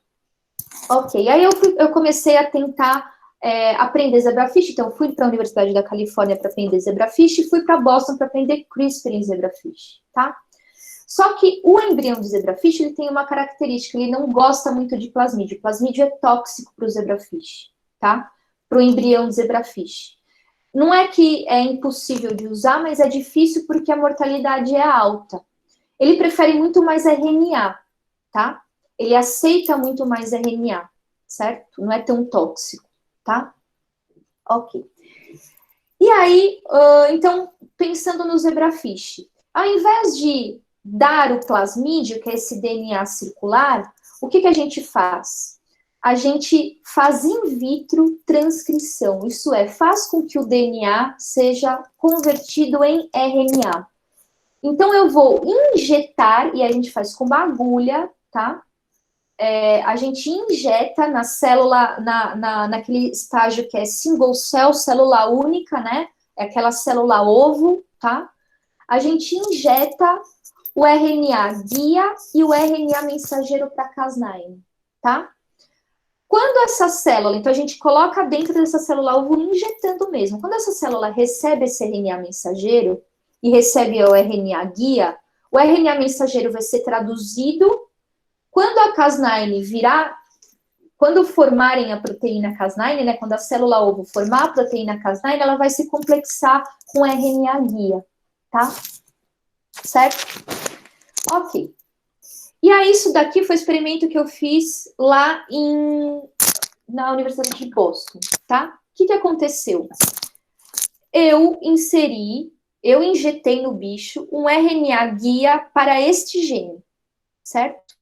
Ok, aí eu comecei a tentar aprender zebrafish, então fui para a Universidade da Califórnia para aprender zebrafish e fui para Boston para aprender CRISPR em zebrafish, tá? Só que o embrião de zebrafish, ele tem uma característica, ele não gosta muito de plasmídio. Plasmídio é tóxico para o zebrafish, tá? Para o embrião de zebrafish. Não é que é impossível de usar, mas é difícil porque a mortalidade é alta. Ele prefere muito mais RNA, tá? Ele aceita muito mais RNA, certo? Não é tão tóxico, tá? Ok. E aí, então, pensando no zebrafish, ao invés de dar o plasmídio, que é esse DNA circular, o que a gente faz? A gente faz in vitro transcrição, isso é, faz com que o DNA seja convertido em RNA. Então, eu vou injetar, e a gente faz com uma agulha, tá? A gente injeta na célula, naquele estágio que é single cell, célula única, né? É aquela célula ovo, tá? A gente injeta o RNA guia e o RNA mensageiro para Cas9, tá? Quando essa célula, então a gente coloca dentro dessa célula ovo injetando mesmo. Quando essa célula recebe esse RNA mensageiro e recebe o RNA guia, o RNA mensageiro vai ser traduzido. Quando a Cas9 virar, quando formarem a proteína Cas9, né, quando a célula ovo formar a proteína Cas9, ela vai se complexar com RNA guia, tá? Certo? Ok. E aí, isso daqui foi o experimento que eu fiz lá na Universidade de Boston, tá? O que aconteceu? Eu injetei no bicho um RNA guia para este gene, certo?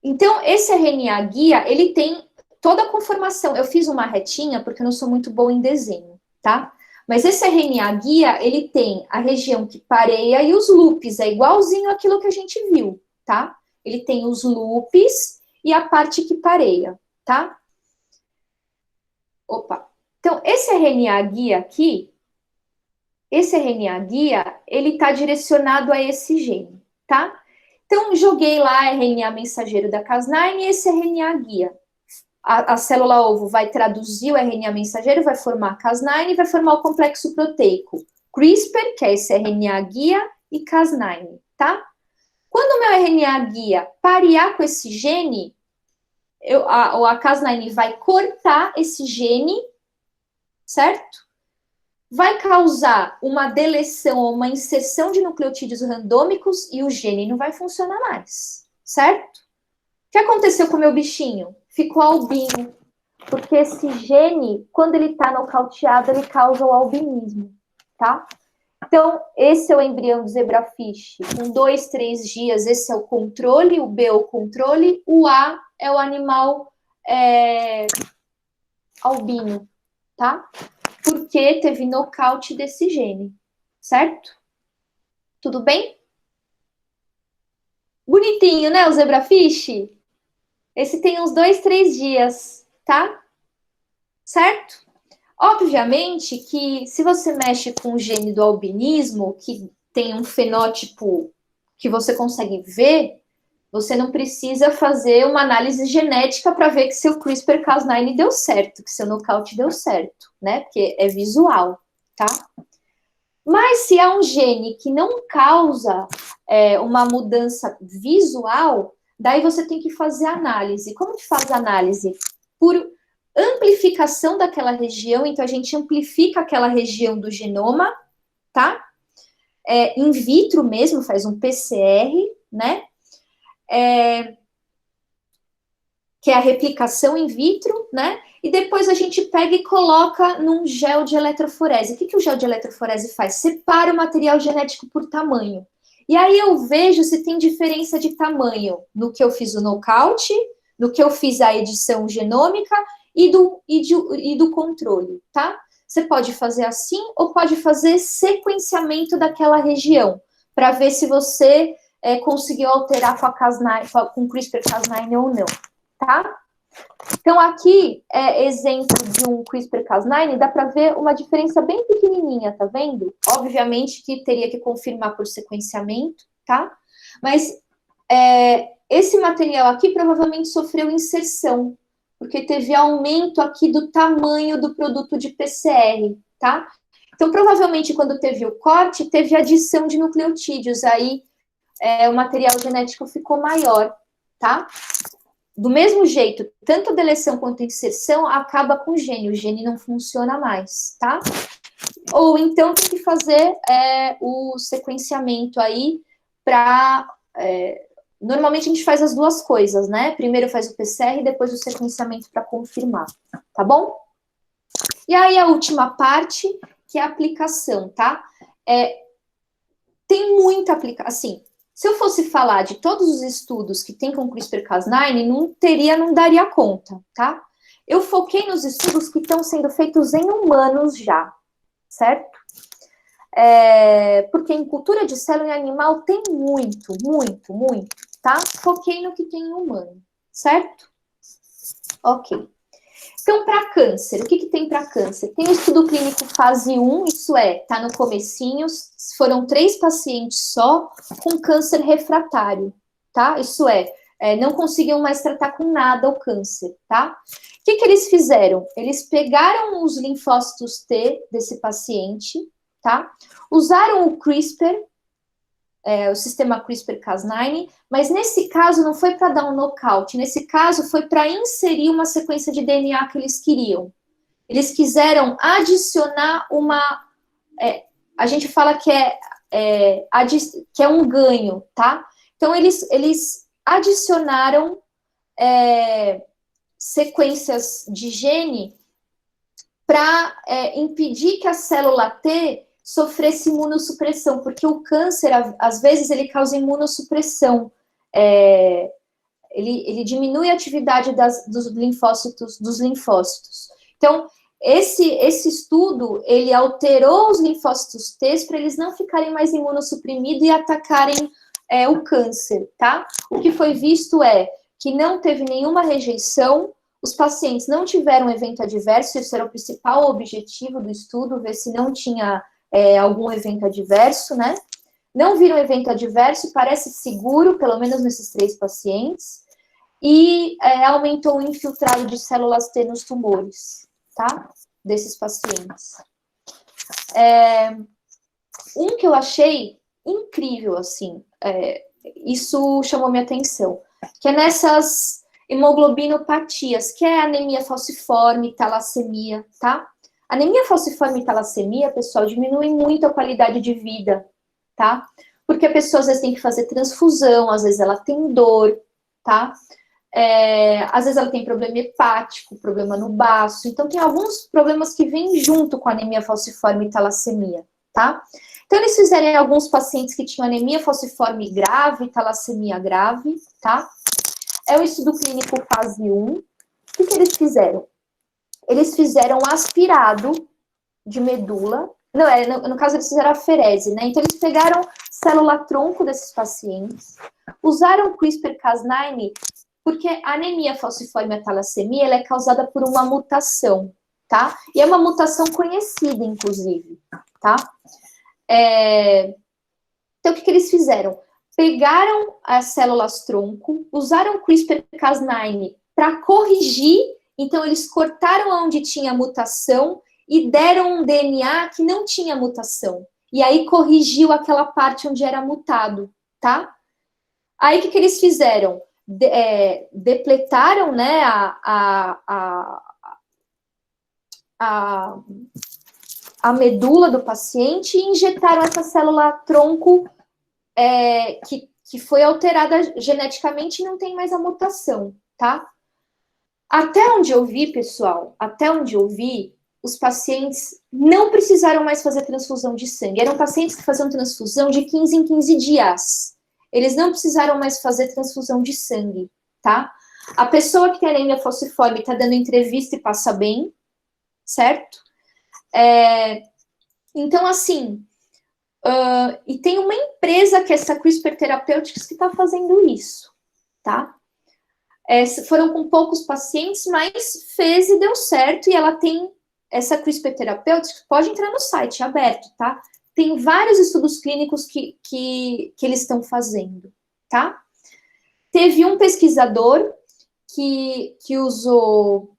Então, esse RNA guia, ele tem toda a conformação, eu fiz uma retinha porque eu não sou muito boa em desenho, tá? Mas esse RNA guia, ele tem a região que pareia e os loops, é igualzinho aquilo que a gente viu, tá? Ele tem os loops e a parte que pareia, tá? Opa. Então, esse RNA guia aqui, ele está direcionado a esse gene, tá? Então, joguei lá RNA mensageiro da Cas9 e esse RNA guia. A célula ovo vai traduzir o RNA mensageiro, vai formar a Cas9 e vai formar o complexo proteico CRISPR, que é esse RNA guia, e Cas9, tá? Quando o meu RNA guia parear com esse gene, a Cas9 vai cortar esse gene, certo? Vai causar uma deleção ou uma inserção de nucleotídeos randômicos e o gene não vai funcionar mais, certo? O que aconteceu com o meu bichinho? Ficou albino, porque esse gene, quando ele está nocauteado, ele causa o albinismo, tá? Então, esse é o embrião do zebrafish. Com 2, 3 dias, esse é o controle, o B é o controle, o A é o animal albino, tá? Porque teve nocaute desse gene, certo? Tudo bem? Bonitinho, né, o zebrafish? Esse tem uns 2, 3 dias, tá? Certo? Obviamente que se você mexe com o gene do albinismo, que tem um fenótipo que você consegue ver, você não precisa fazer uma análise genética para ver que seu CRISPR-Cas9 deu certo, que seu nocaute deu certo, né? Porque é visual, tá? Mas se é um gene que não causa uma mudança visual, daí você tem que fazer análise. Como que faz análise? Por amplificação daquela região, então a gente amplifica aquela região do genoma, tá? In vitro mesmo, faz um PCR, né? Que é a replicação in vitro, né? E depois a gente pega e coloca num gel de eletroforese. O que o gel de eletroforese faz? Separa o material genético por tamanho. E aí eu vejo se tem diferença de tamanho no que eu fiz o nocaute, no que eu fiz a edição genômica e do controle, tá? Você pode fazer assim ou pode fazer sequenciamento daquela região para ver se você conseguiu alterar com a Cas9, com o CRISPR-Cas9 ou não, tá? Então, aqui é exemplo de um CRISPR-Cas9, dá para ver uma diferença bem pequenininha, tá vendo? Obviamente que teria que confirmar por sequenciamento, tá? Mas esse material aqui provavelmente sofreu inserção, porque teve aumento aqui do tamanho do produto de PCR, tá? Então, provavelmente, quando teve o corte, teve adição de nucleotídeos, aí o material genético ficou maior, tá? Do mesmo jeito, tanto a deleção quanto a inserção acaba com o gene não funciona mais, tá? Ou então tem que fazer o sequenciamento aí para... normalmente a gente faz as duas coisas, né? Primeiro faz o PCR e depois o sequenciamento para confirmar, tá bom? E aí a última parte, que é a aplicação, tá? Tem muita aplicação, assim... Se eu fosse falar de todos os estudos que tem com CRISPR-Cas9, não daria conta, tá? Eu foquei nos estudos que estão sendo feitos em humanos já, certo? Porque em cultura de célula em animal tem muito, tá? Foquei no que tem em humano, certo? Ok. Então, para câncer, o que tem para câncer? Tem o estudo clínico fase 1, isso tá no comecinho, foram 3 pacientes só com câncer refratário, tá? Isso não conseguiam mais tratar com nada o câncer, tá? O que eles fizeram? Eles pegaram os linfócitos T desse paciente, tá? Usaram o CRISPR, o sistema CRISPR-Cas9, mas nesse caso não foi para dar um nocaute, nesse caso foi para inserir uma sequência de DNA que eles queriam. Eles quiseram adicionar a gente fala que é um ganho, tá? Então, eles adicionaram sequências de gene para impedir que a célula T sofresse imunossupressão, porque o câncer, às vezes, ele causa imunossupressão. ele diminui a atividade dos linfócitos. Então, esse estudo, ele alterou os linfócitos T para eles não ficarem mais imunossuprimidos e atacarem o câncer, tá? O que foi visto é que não teve nenhuma rejeição, os pacientes não tiveram evento adverso, isso era o principal objetivo do estudo, ver se não tinha algum evento adverso, né? Não viram evento adverso, parece seguro, pelo menos nesses 3 pacientes, e aumentou o infiltrado de células T nos tumores, tá? Desses pacientes. Um que eu achei incrível, assim, isso chamou minha atenção, que é nessas hemoglobinopatias, que é anemia falciforme, talassemia, tá? Anemia falciforme e talassemia, pessoal, diminui muito a qualidade de vida, tá? Porque a pessoa às vezes tem que fazer transfusão, às vezes ela tem dor, tá? Às vezes ela tem problema hepático, problema no baço, então tem alguns problemas que vêm junto com a anemia falciforme e talassemia, tá? Então eles fizeram em alguns pacientes que tinham anemia falciforme grave, talassemia grave, tá? É o estudo clínico fase 1. O que eles fizeram? Eles fizeram aspirado de medula. Não, no caso, eles fizeram aferese, né? Então, eles pegaram célula-tronco desses pacientes, usaram CRISPR-Cas9, porque a anemia falciforme e a talassemia, ela é causada por uma mutação, tá? E é uma mutação conhecida, inclusive, tá? Então, o que eles fizeram? Pegaram as células-tronco, usaram CRISPR-Cas9 para corrigir, então eles cortaram onde tinha mutação e deram um DNA que não tinha mutação. E aí corrigiu aquela parte onde era mutado, tá? Aí o que eles fizeram? Depletaram, né, a medula do paciente e injetaram essa célula-tronco que foi alterada geneticamente e não tem mais a mutação, tá? Até onde eu vi, pessoal, os pacientes não precisaram mais fazer transfusão de sangue. Eram pacientes que faziam transfusão de 15 em 15 dias. Eles não precisaram mais fazer transfusão de sangue, tá? A pessoa que tem anemia falciforme está dando entrevista e passa bem, certo? Então, assim, e tem uma empresa que é essa CRISPR Therapeutics que está fazendo isso, tá? Foram com poucos pacientes, mas fez e deu certo, e ela tem essa CRISPR Therapeutics, pode entrar no site, é aberto, tá? Tem vários estudos clínicos que eles estão fazendo, tá? Teve um pesquisador que usou,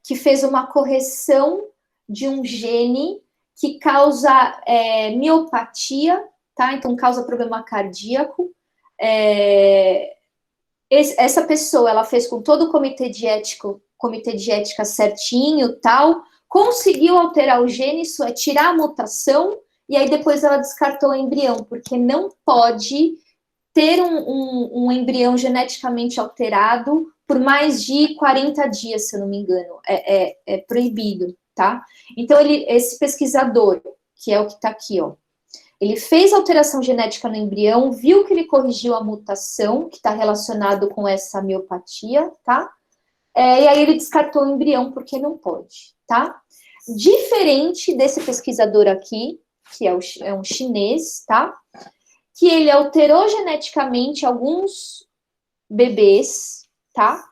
que fez uma correção de um gene que causa miopatia, tá? Então, causa problema cardíaco. Essa pessoa, ela fez com todo o comitê de ética certinho, tal, conseguiu alterar o gene, isso é, tirar a mutação, e aí depois ela descartou o embrião, porque não pode ter um embrião geneticamente alterado por mais de 40 dias, se eu não me engano, é proibido, tá? Então, esse pesquisador, que é o que tá aqui, ó, ele fez alteração genética no embrião, viu que ele corrigiu a mutação, que está relacionado com essa miopatia, tá? E aí ele descartou o embrião, porque não pode, tá? Diferente desse pesquisador aqui, que é um chinês, tá? Que ele alterou geneticamente alguns bebês, tá?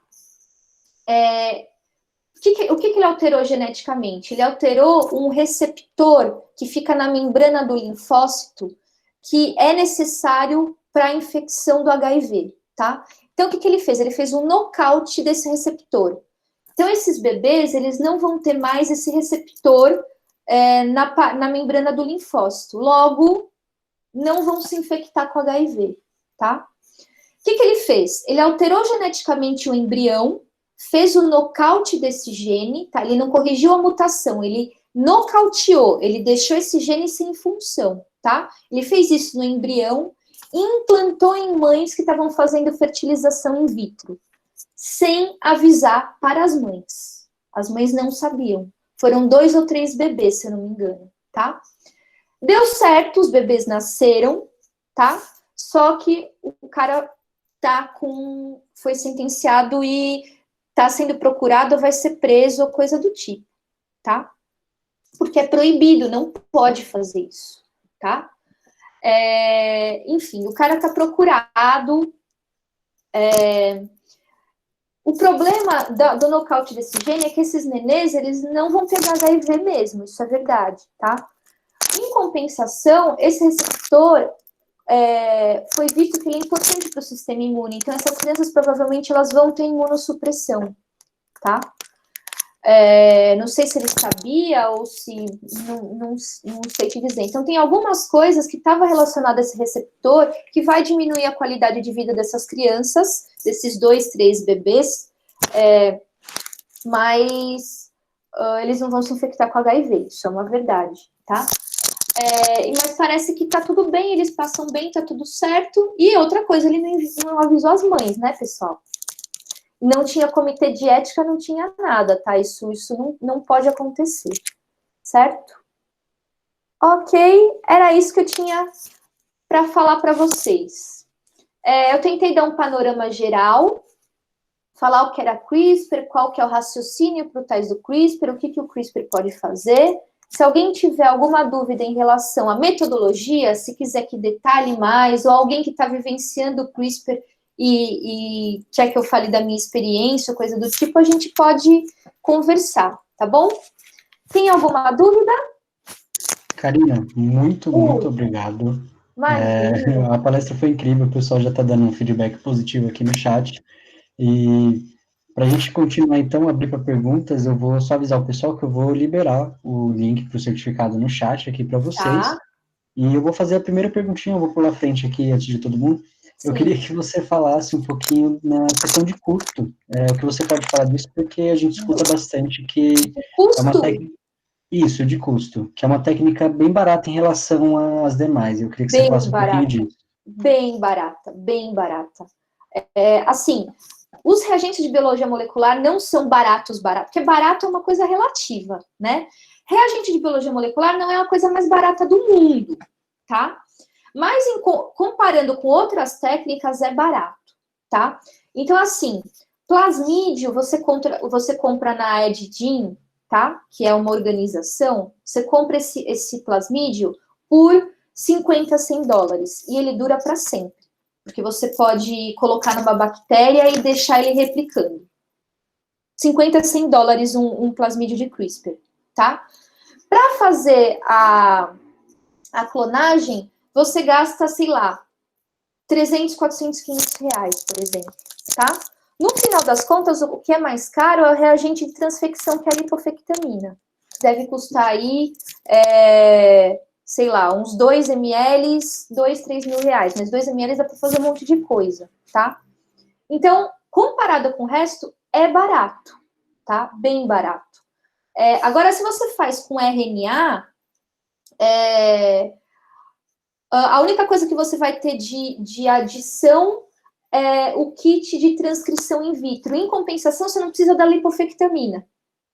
O que ele alterou geneticamente? Ele alterou um receptor que fica na membrana do linfócito, que é necessário para a infecção do HIV, tá? Então, o que ele fez? Ele fez um nocaute desse receptor. Então, esses bebês, eles não vão ter mais esse receptor na membrana do linfócito. Logo, não vão se infectar com HIV, tá? O que ele fez? Ele alterou geneticamente o embrião, fez o nocaute desse gene, tá? Ele não corrigiu a mutação, ele nocauteou, ele deixou esse gene sem função, tá? Ele fez isso no embrião e implantou em mães que estavam fazendo fertilização in vitro, sem avisar para as mães. As mães não sabiam. Foram 2 ou 3 bebês, se eu não me engano, tá? Deu certo, os bebês nasceram, tá? Só que o cara foi sentenciado e está sendo procurado ou vai ser preso ou coisa do tipo, tá? Porque é proibido, não pode fazer isso, tá? Enfim, o cara está procurado. O problema do nocaute desse gene é que esses nenês, eles não vão pegar HIV mesmo, isso é verdade, tá? Em compensação, esse receptor foi visto que ele é importante para o sistema imune, então essas crianças provavelmente elas vão ter imunossupressão, tá? Não sei se ele sabia ou se não sei te dizer. Então, tem algumas coisas que estavam relacionadas a esse receptor que vai diminuir a qualidade de vida dessas crianças, desses 2, 3 bebês, mas eles não vão se infectar com HIV, isso é uma verdade, tá? Mas parece que tá tudo bem, eles passam bem, tá tudo certo. E outra coisa, ele não avisou as mães, né, pessoal? Não tinha comitê de ética, não tinha nada, tá? Isso não pode acontecer, certo? Ok, era isso que eu tinha para falar para vocês. Eu tentei dar um panorama geral, falar o que era CRISPR, qual que é o raciocínio por trás do CRISPR, o que o CRISPR pode fazer. Se alguém tiver alguma dúvida em relação à metodologia, se quiser que detalhe mais, ou alguém que está vivenciando o CRISPR e quer que eu fale da minha experiência, ou coisa do tipo, a gente pode conversar, tá bom? Tem alguma dúvida? Karina, muito obrigado. A palestra foi incrível, o pessoal já está dando um feedback positivo aqui no chat. E para a gente continuar, então, abrir para perguntas, eu vou só avisar o pessoal que eu vou liberar o link para o certificado no chat aqui para vocês. Tá. E eu vou fazer a primeira perguntinha, eu vou pular à frente aqui antes de todo mundo. Sim. Eu queria que você falasse um pouquinho na questão de custo. O que você pode falar disso, porque a gente escuta bastante que custo? É uma técnica... Isso, de custo, que é uma técnica bem barata em relação às demais. Eu queria que você falasse um pouquinho disso. Bem barata, bem barata. Assim, os reagentes de biologia molecular não são baratos, porque barato é uma coisa relativa, né? Reagente de biologia molecular não é a coisa mais barata do mundo, tá? Mas comparando com outras técnicas, é barato, tá? Então, assim, plasmídio, você compra na Edgene, tá? Que é uma organização, você compra esse plasmídio por 50, 100 dólares, e ele dura para sempre, porque você pode colocar numa bactéria e deixar ele replicando. 50, 100 dólares um plasmídio de CRISPR, tá? Para fazer a clonagem, você gasta, sei lá, 300, 400, 500 reais, por exemplo, tá? No final das contas, o que é mais caro é o reagente de transfecção, que é a lipofectamina. Deve custar aí, sei lá, uns 2 ml, 2, 3 mil reais. Mas 2 ml dá para fazer um monte de coisa, tá? Então, comparado com o resto, é barato, tá? Bem barato. Agora, se você faz com RNA, a única coisa que você vai ter de adição é o kit de transcrição in vitro. Em compensação, você não precisa da lipofectamina.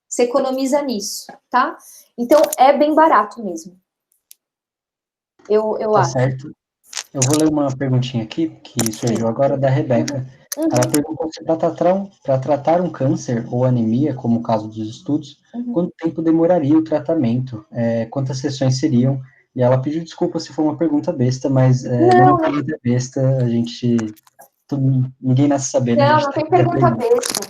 Você economiza nisso, tá? Então, é bem barato mesmo. Eu Tá acho. certo. Eu vou ler uma perguntinha aqui, que surgiu agora, da Rebeca. Ela perguntou se para tratar um câncer ou anemia, como o caso dos estudos, quanto tempo demoraria o tratamento? Quantas sessões seriam? E ela pediu desculpa se for uma pergunta besta, mas não é pergunta besta, a gente... ninguém nasce sabendo. Não tem pergunta besta.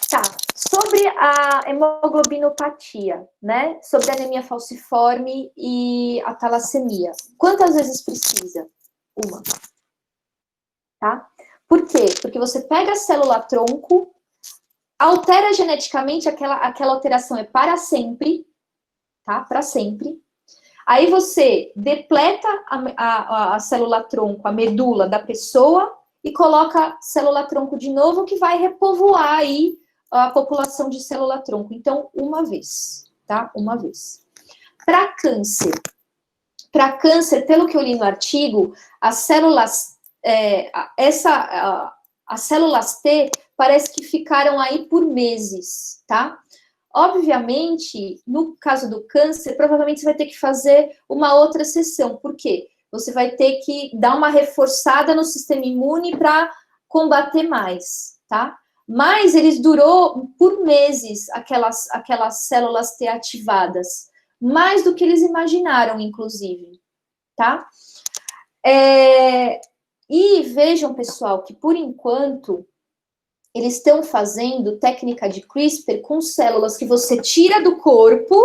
Tá. Sobre a hemoglobinopatia, né? Sobre a anemia falciforme e a talassemia. Quantas vezes precisa? Uma. Tá? Por quê? Porque você pega a célula-tronco, altera geneticamente, aquela alteração é para sempre, tá? Para sempre. Aí você depleta a célula-tronco, a medula da pessoa, e coloca célula-tronco de novo, que vai repovoar aí a população de célula-tronco. Então, uma vez, tá? Uma vez. Para câncer, pelo que eu li no artigo, as células, as células T parece que ficaram aí por meses, tá? Obviamente, no caso do câncer, provavelmente você vai ter que fazer uma outra sessão. Por quê? Você vai ter que dar uma reforçada no sistema imune para combater mais, tá? Mas eles durou por meses aquelas células T ativadas, mais do que eles imaginaram, inclusive, tá? E vejam, pessoal, que por enquanto eles estão fazendo técnica de CRISPR com células que você tira do corpo,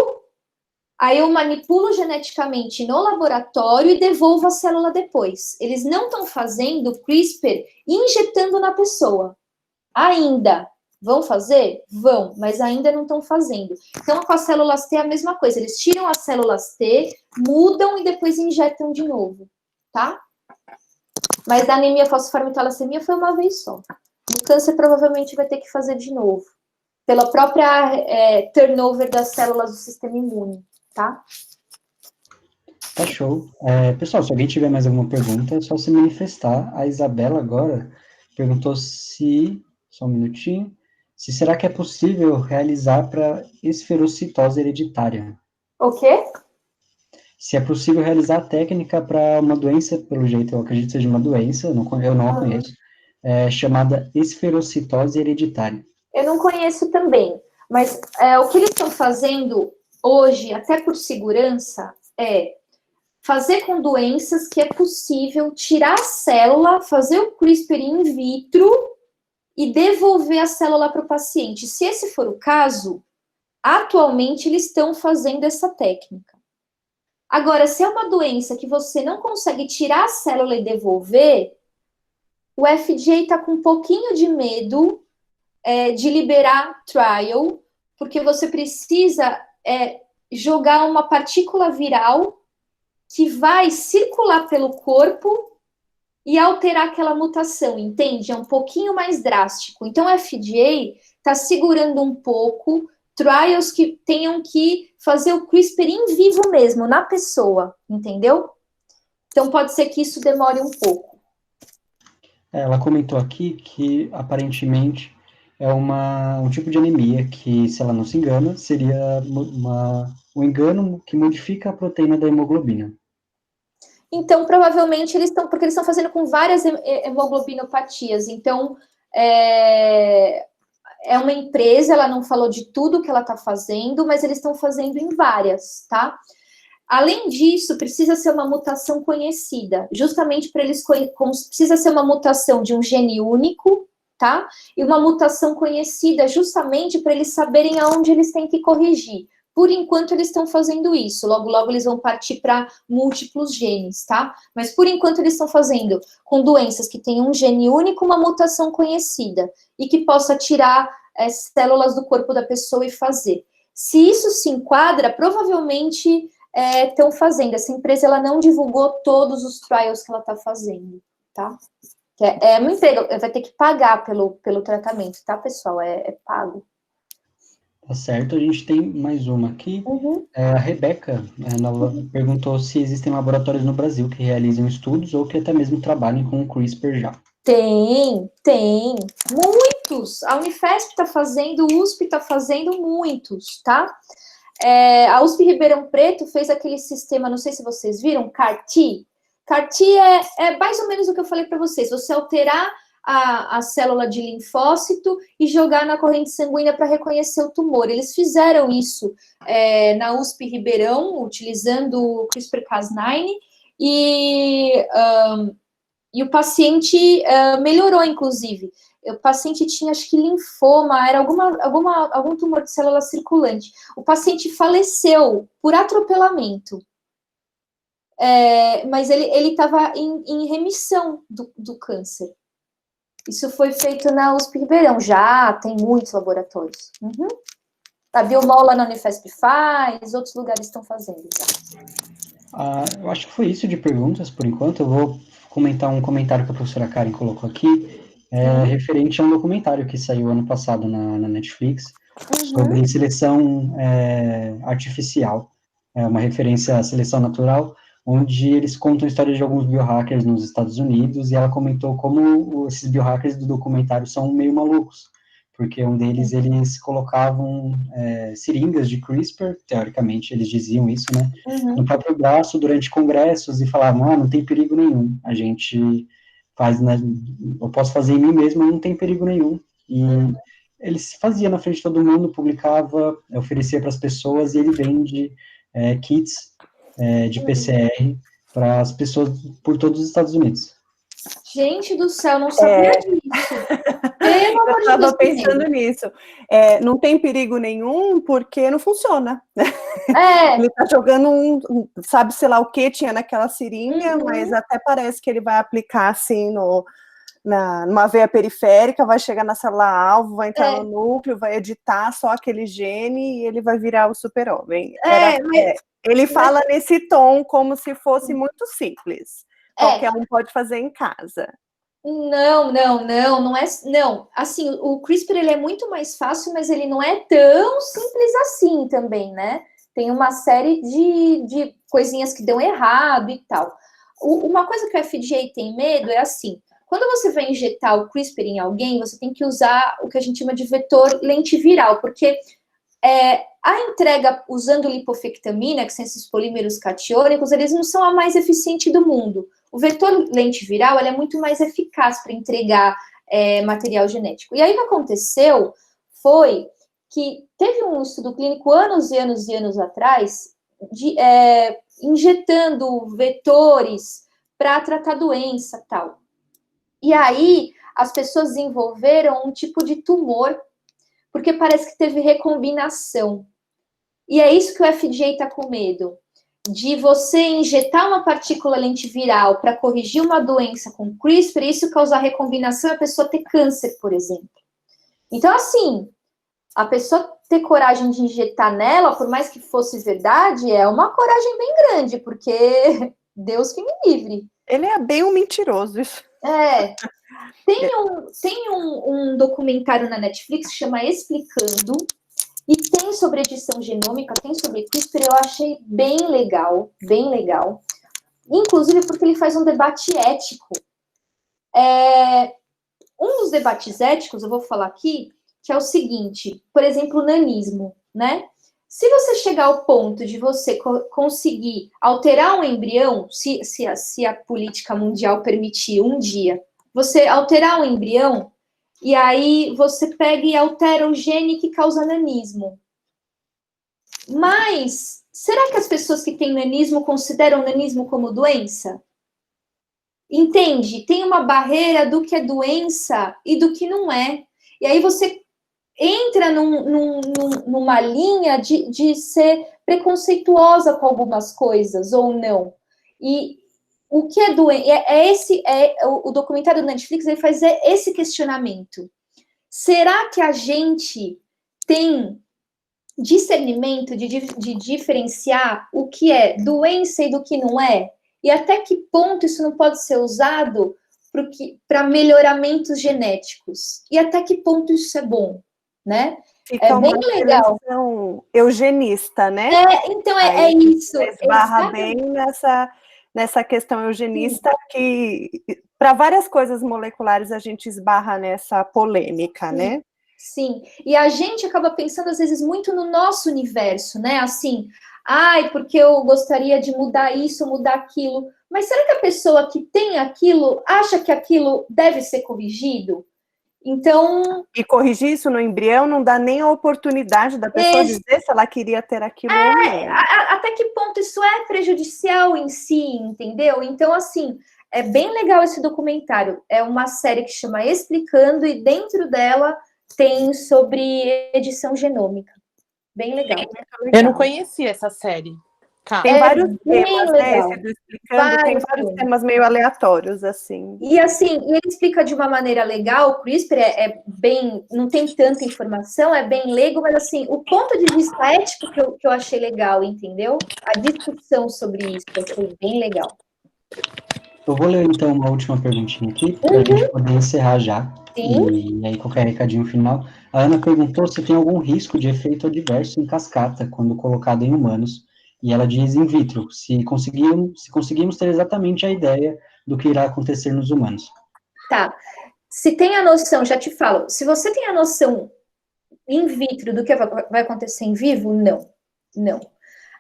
aí eu manipulo geneticamente no laboratório e devolvo a célula depois. Eles não estão fazendo CRISPR injetando na pessoa. Ainda. Vão fazer? Vão, mas ainda não estão fazendo. Então, com as células T é a mesma coisa. Eles tiram as células T, mudam e depois injetam de novo, tá? Mas da anemia falciforme talassemia foi uma vez só. No câncer, provavelmente vai ter que fazer de novo. Pela própria turnover das células do sistema imune, tá? Tá show. Pessoal, se alguém tiver mais alguma pergunta, é só se manifestar. A Isabela agora perguntou se... Só um minutinho. Se será que é possível realizar para esferocitose hereditária? O quê? Se é possível realizar a técnica para uma doença, pelo jeito, eu acredito que seja uma doença, eu não a conheço, chamada esferocitose hereditária. Eu não conheço também, mas o que eles estão fazendo hoje, até por segurança, é fazer com doenças que é possível tirar a célula, fazer o CRISPR in vitro e devolver a célula para o paciente. Se esse for o caso, atualmente eles estão fazendo essa técnica. Agora, se é uma doença que você não consegue tirar a célula e devolver, o FDA está com um pouquinho de medo de liberar trial, porque você precisa jogar uma partícula viral que vai circular pelo corpo e alterar aquela mutação, entende? É um pouquinho mais drástico. Então, a FDA está segurando um pouco trials que tenham que fazer o CRISPR em vivo mesmo, na pessoa, entendeu? Então, pode ser que isso demore um pouco. Ela comentou aqui que, aparentemente, é um tipo de anemia que, se ela não se engana, seria um engano que modifica a proteína da hemoglobina. Então, provavelmente, porque eles estão fazendo com várias hemoglobinopatias. Então, é uma empresa, ela não falou de tudo que ela está fazendo, mas eles estão fazendo em várias, tá? Além disso, precisa ser uma mutação conhecida, justamente para eles, precisa ser uma mutação de um gene único, tá? E uma mutação conhecida justamente para eles saberem aonde eles têm que corrigir. Por enquanto, eles estão fazendo isso. Logo, logo, eles vão partir para múltiplos genes, tá? Mas, por enquanto, eles estão fazendo com doenças que têm um gene único, uma mutação conhecida, e que possa tirar células do corpo da pessoa e fazer. Se isso se enquadra, provavelmente estão fazendo. Essa empresa, ela não divulgou todos os trials que ela está fazendo, tá? É uma empresa, vai ter que pagar pelo tratamento, tá, pessoal? É pago. Tá certo, a gente tem mais uma aqui. Uhum. A Rebeca perguntou se existem laboratórios no Brasil que realizam estudos ou que até mesmo trabalhem com o CRISPR já. Tem. Muitos. A Unifesp está fazendo, o USP está fazendo muitos, tá? A USP Ribeirão Preto fez aquele sistema, não sei se vocês viram, CAR-T. CAR-T é mais ou menos o que eu falei para vocês. Você alterar a célula de linfócito e jogar na corrente sanguínea para reconhecer o tumor. Eles fizeram isso na USP Ribeirão, utilizando o CRISPR-Cas9, e o paciente melhorou, inclusive. O paciente tinha, acho que, linfoma, era algum tumor de célula circulante. O paciente faleceu por atropelamento. Mas ele estava em remissão do câncer. Isso foi feito na USP Ribeirão. Já tem muitos laboratórios. Uhum. A Biomol lá na Unifesp faz, outros lugares estão fazendo já. Eu acho que foi isso de perguntas, por enquanto. Eu vou comentar um comentário que a professora Karen colocou aqui, referente a um documentário que saiu ano passado na Netflix, sobre seleção artificial. É uma referência à seleção natural, onde eles contam a história de alguns biohackers nos Estados Unidos, e ela comentou como esses biohackers do documentário são meio malucos, porque um deles, eles colocavam seringas de CRISPR, teoricamente eles diziam isso, né, no próprio braço durante congressos, e falavam, não tem perigo nenhum, a gente eu posso fazer em mim mesmo, não tem perigo nenhum. E ele se fazia na frente de todo mundo, publicava, oferecia para as pessoas, e ele vende kits de PCR para as pessoas por todos os Estados Unidos. Gente do céu, não sabia disso. Pelo amor Eu de estava Deus, pensando nisso. Não tem perigo nenhum, porque não funciona. Ele está jogando sabe, sei lá o que tinha naquela seringa, mas até parece que ele vai aplicar assim numa veia periférica, vai chegar na célula-alvo, vai entrar no núcleo, vai editar só aquele gene e ele vai virar o super-homem. Ele fala nesse tom como se fosse muito simples. Qualquer um pode fazer em casa. Não é, não. Assim, o CRISPR, ele é muito mais fácil, mas ele não é tão simples assim também, né? Tem uma série de coisinhas que dão errado e tal. Uma coisa que o FDA tem medo é assim, quando você vai injetar o CRISPR em alguém, você tem que usar o que a gente chama de vetor lentiviral, porque a entrega usando lipofectamina, que são esses polímeros catiônicos, eles não são a mais eficiente do mundo. O vetor lentiviral é muito mais eficaz para entregar material genético. E aí o que aconteceu foi que teve um estudo clínico anos e anos e anos atrás, injetando vetores para tratar doença e tal. E aí as pessoas desenvolveram um tipo de tumor, porque parece que teve recombinação. E é isso que o FDA está com medo, de você injetar uma partícula lentiviral para corrigir uma doença com CRISPR, e isso causar recombinação e a pessoa ter câncer, por exemplo. Então, assim, a pessoa ter coragem de injetar nela, por mais que fosse verdade, é uma coragem bem grande, porque Deus que me livre. Ele é bem um mentiroso, isso. Tem um documentário na Netflix que chama Explicando, e tem sobre edição genômica, tem sobre CRISPR, eu achei bem legal, inclusive porque ele faz um debate ético. Um dos debates éticos, eu vou falar aqui, que é o seguinte, por exemplo, o nanismo, né? Se você chegar ao ponto de você conseguir alterar um embrião, se a política mundial permitir um dia, você alterar um embrião, e aí você pega e altera o gene que causa nanismo. Mas, será que as pessoas que têm nanismo consideram nanismo como doença? Entende? Tem uma barreira do que é doença e do que não é. E aí você entra numa linha de ser preconceituosa com algumas coisas, ou não. E o que é doença? O documentário do Netflix, ele faz esse questionamento. Será que a gente tem discernimento de diferenciar o que é doença e do que não é? E até que ponto isso não pode ser usado para melhoramentos genéticos? E até que ponto isso é bom, né? Fica bem legal. Eugenista, né? Então é isso. Esbarra bem nessa questão eugenista. Sim. Que para várias coisas moleculares a gente esbarra nessa polêmica, sim, né? Sim, e a gente acaba pensando às vezes muito no nosso universo, né? Assim, porque eu gostaria de mudar isso, mudar aquilo. Mas será que a pessoa que tem aquilo acha que aquilo deve ser corrigido? Então... E corrigir isso no embrião não dá nem a oportunidade da pessoa dizer se ela queria ter aquilo ou não. Até que ponto isso é prejudicial em si, entendeu? Então, assim, é bem legal esse documentário. É uma série que chama Explicando, e dentro dela tem sobre edição genômica. Bem legal. Eu não conhecia essa série. Tem vários temas, né? Esse do Explicando, tem vários temas meio aleatórios, assim. E assim, ele explica de uma maneira legal, o CRISPR bem, não tem tanta informação, é bem leigo, mas assim, o ponto de vista ético que eu achei legal, entendeu? A discussão sobre isso, eu achei bem legal. Eu vou ler, então, uma última perguntinha aqui, para a gente poder encerrar já. Sim. E aí, qualquer recadinho final. A Ana perguntou se tem algum risco de efeito adverso em cascata, quando colocado em humanos. E ela diz in vitro, se conseguimos ter exatamente a ideia do que irá acontecer nos humanos. Tá. Se tem a noção, já te falo, se você tem a noção in vitro do que vai acontecer em vivo, não. Não.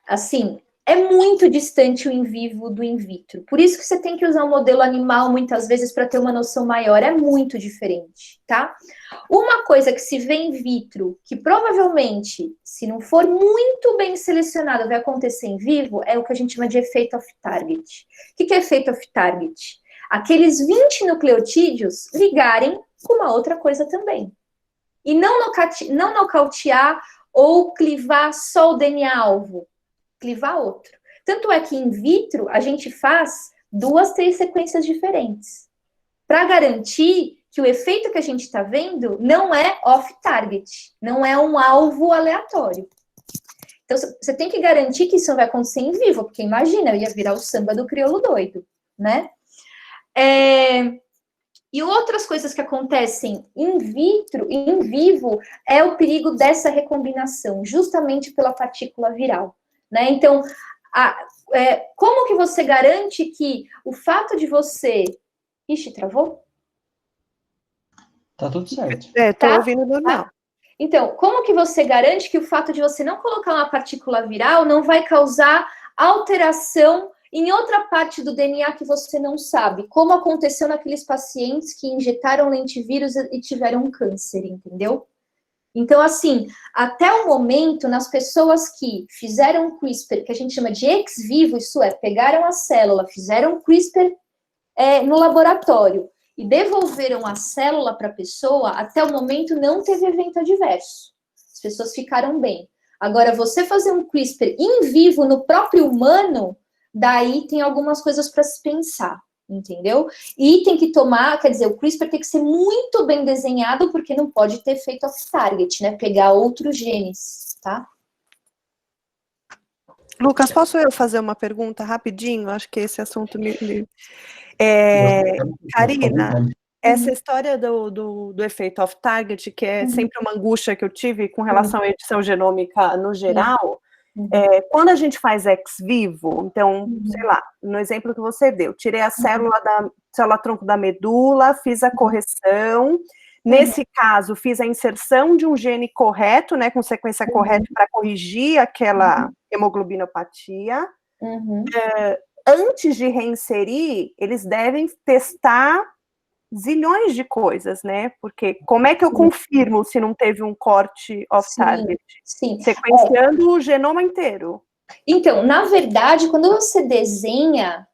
Assim, é muito distante o in vivo do in vitro. Por isso que você tem que usar um modelo animal muitas vezes para ter uma noção maior. É muito diferente, tá? Uma coisa que se vê in vitro, que provavelmente, se não for muito bem selecionado, vai acontecer em vivo, é o que a gente chama de efeito off-target. O que é efeito off-target? Aqueles 20 nucleotídeos ligarem com uma outra coisa também. E não nocautear ou clivar só o DNA-alvo. Clivar outro. Tanto é que in vitro a gente faz 2, 3 sequências diferentes. Para garantir que o efeito que a gente está vendo não é off-target, não é um alvo aleatório. Então, você tem que garantir que isso não vai acontecer em vivo, porque imagina, eu ia virar o samba do crioulo doido, né? E outras coisas que acontecem in vitro e in vivo é o perigo dessa recombinação, justamente pela partícula viral, né? Então, como que você garante que o fato de você... Ixi, travou? Tá tudo certo. Tô Tá? ouvindo normal. Então, como que você garante que o fato de você não colocar uma partícula viral não vai causar alteração em outra parte do DNA que você não sabe? Como aconteceu naqueles pacientes que injetaram lentivírus e tiveram um câncer, entendeu? Então, assim, até o momento, nas pessoas que fizeram CRISPR, que a gente chama de ex vivo, isso é, pegaram a célula, fizeram CRISPR no laboratório, e devolveram a célula para a pessoa, até o momento não teve evento adverso. As pessoas ficaram bem. Agora, você fazer um CRISPR in vivo no próprio humano, daí tem algumas coisas para se pensar, entendeu? E tem que tomar, quer dizer, o CRISPR tem que ser muito bem desenhado, porque não pode ter efeito off-target, né? Pegar outros genes, tá? Lucas, posso eu fazer uma pergunta rapidinho? Acho que esse assunto Karina, essa história do efeito off-target, que é sempre uma angústia que eu tive com relação à edição genômica no geral, quando a gente faz ex vivo, então, sei lá, no exemplo que você deu, tirei a célula-tronco da medula, fiz a correção, nesse caso, fiz a inserção de um gene correto, né, com sequência correta para corrigir aquela hemoglobinopatia. Antes de reinserir, eles devem testar zilhões de coisas, né? Porque como é que eu confirmo se não teve um corte off-target? Sequenciando o genoma inteiro. Então, na verdade, quando você desenha,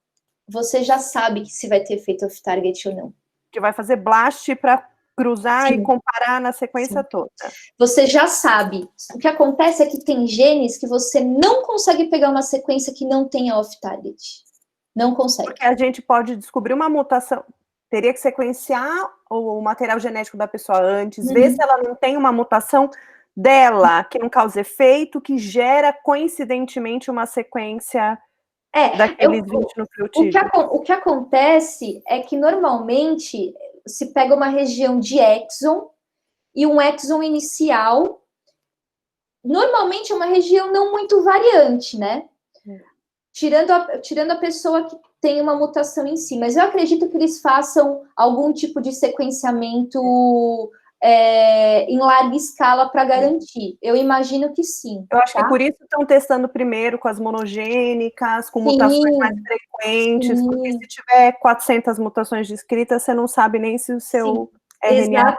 você já sabe que se vai ter efeito off-target ou não. Que vai fazer blast para cruzar e comparar na sequência toda. Você já sabe. O que acontece é que tem genes que você não consegue pegar uma sequência que não tenha off-target. Não consegue. Porque a gente pode descobrir uma mutação. Teria que sequenciar o material genético da pessoa antes, ver se ela não tem uma mutação dela, que não causa efeito, que gera, coincidentemente, uma sequência daqueles 20 nucleotídeos. O que acontece é que, normalmente, se pega uma região de exon e um exon inicial. Normalmente, é uma região não muito variante, né? Tirando a pessoa que tem uma mutação em si. Mas eu acredito que eles façam algum tipo de sequenciamento em larga escala para garantir. Eu imagino que sim. Eu acho que por isso estão testando primeiro com as monogênicas, com mutações mais frequentes, porque se tiver 400 mutações descritas, você não sabe nem se o seu RNA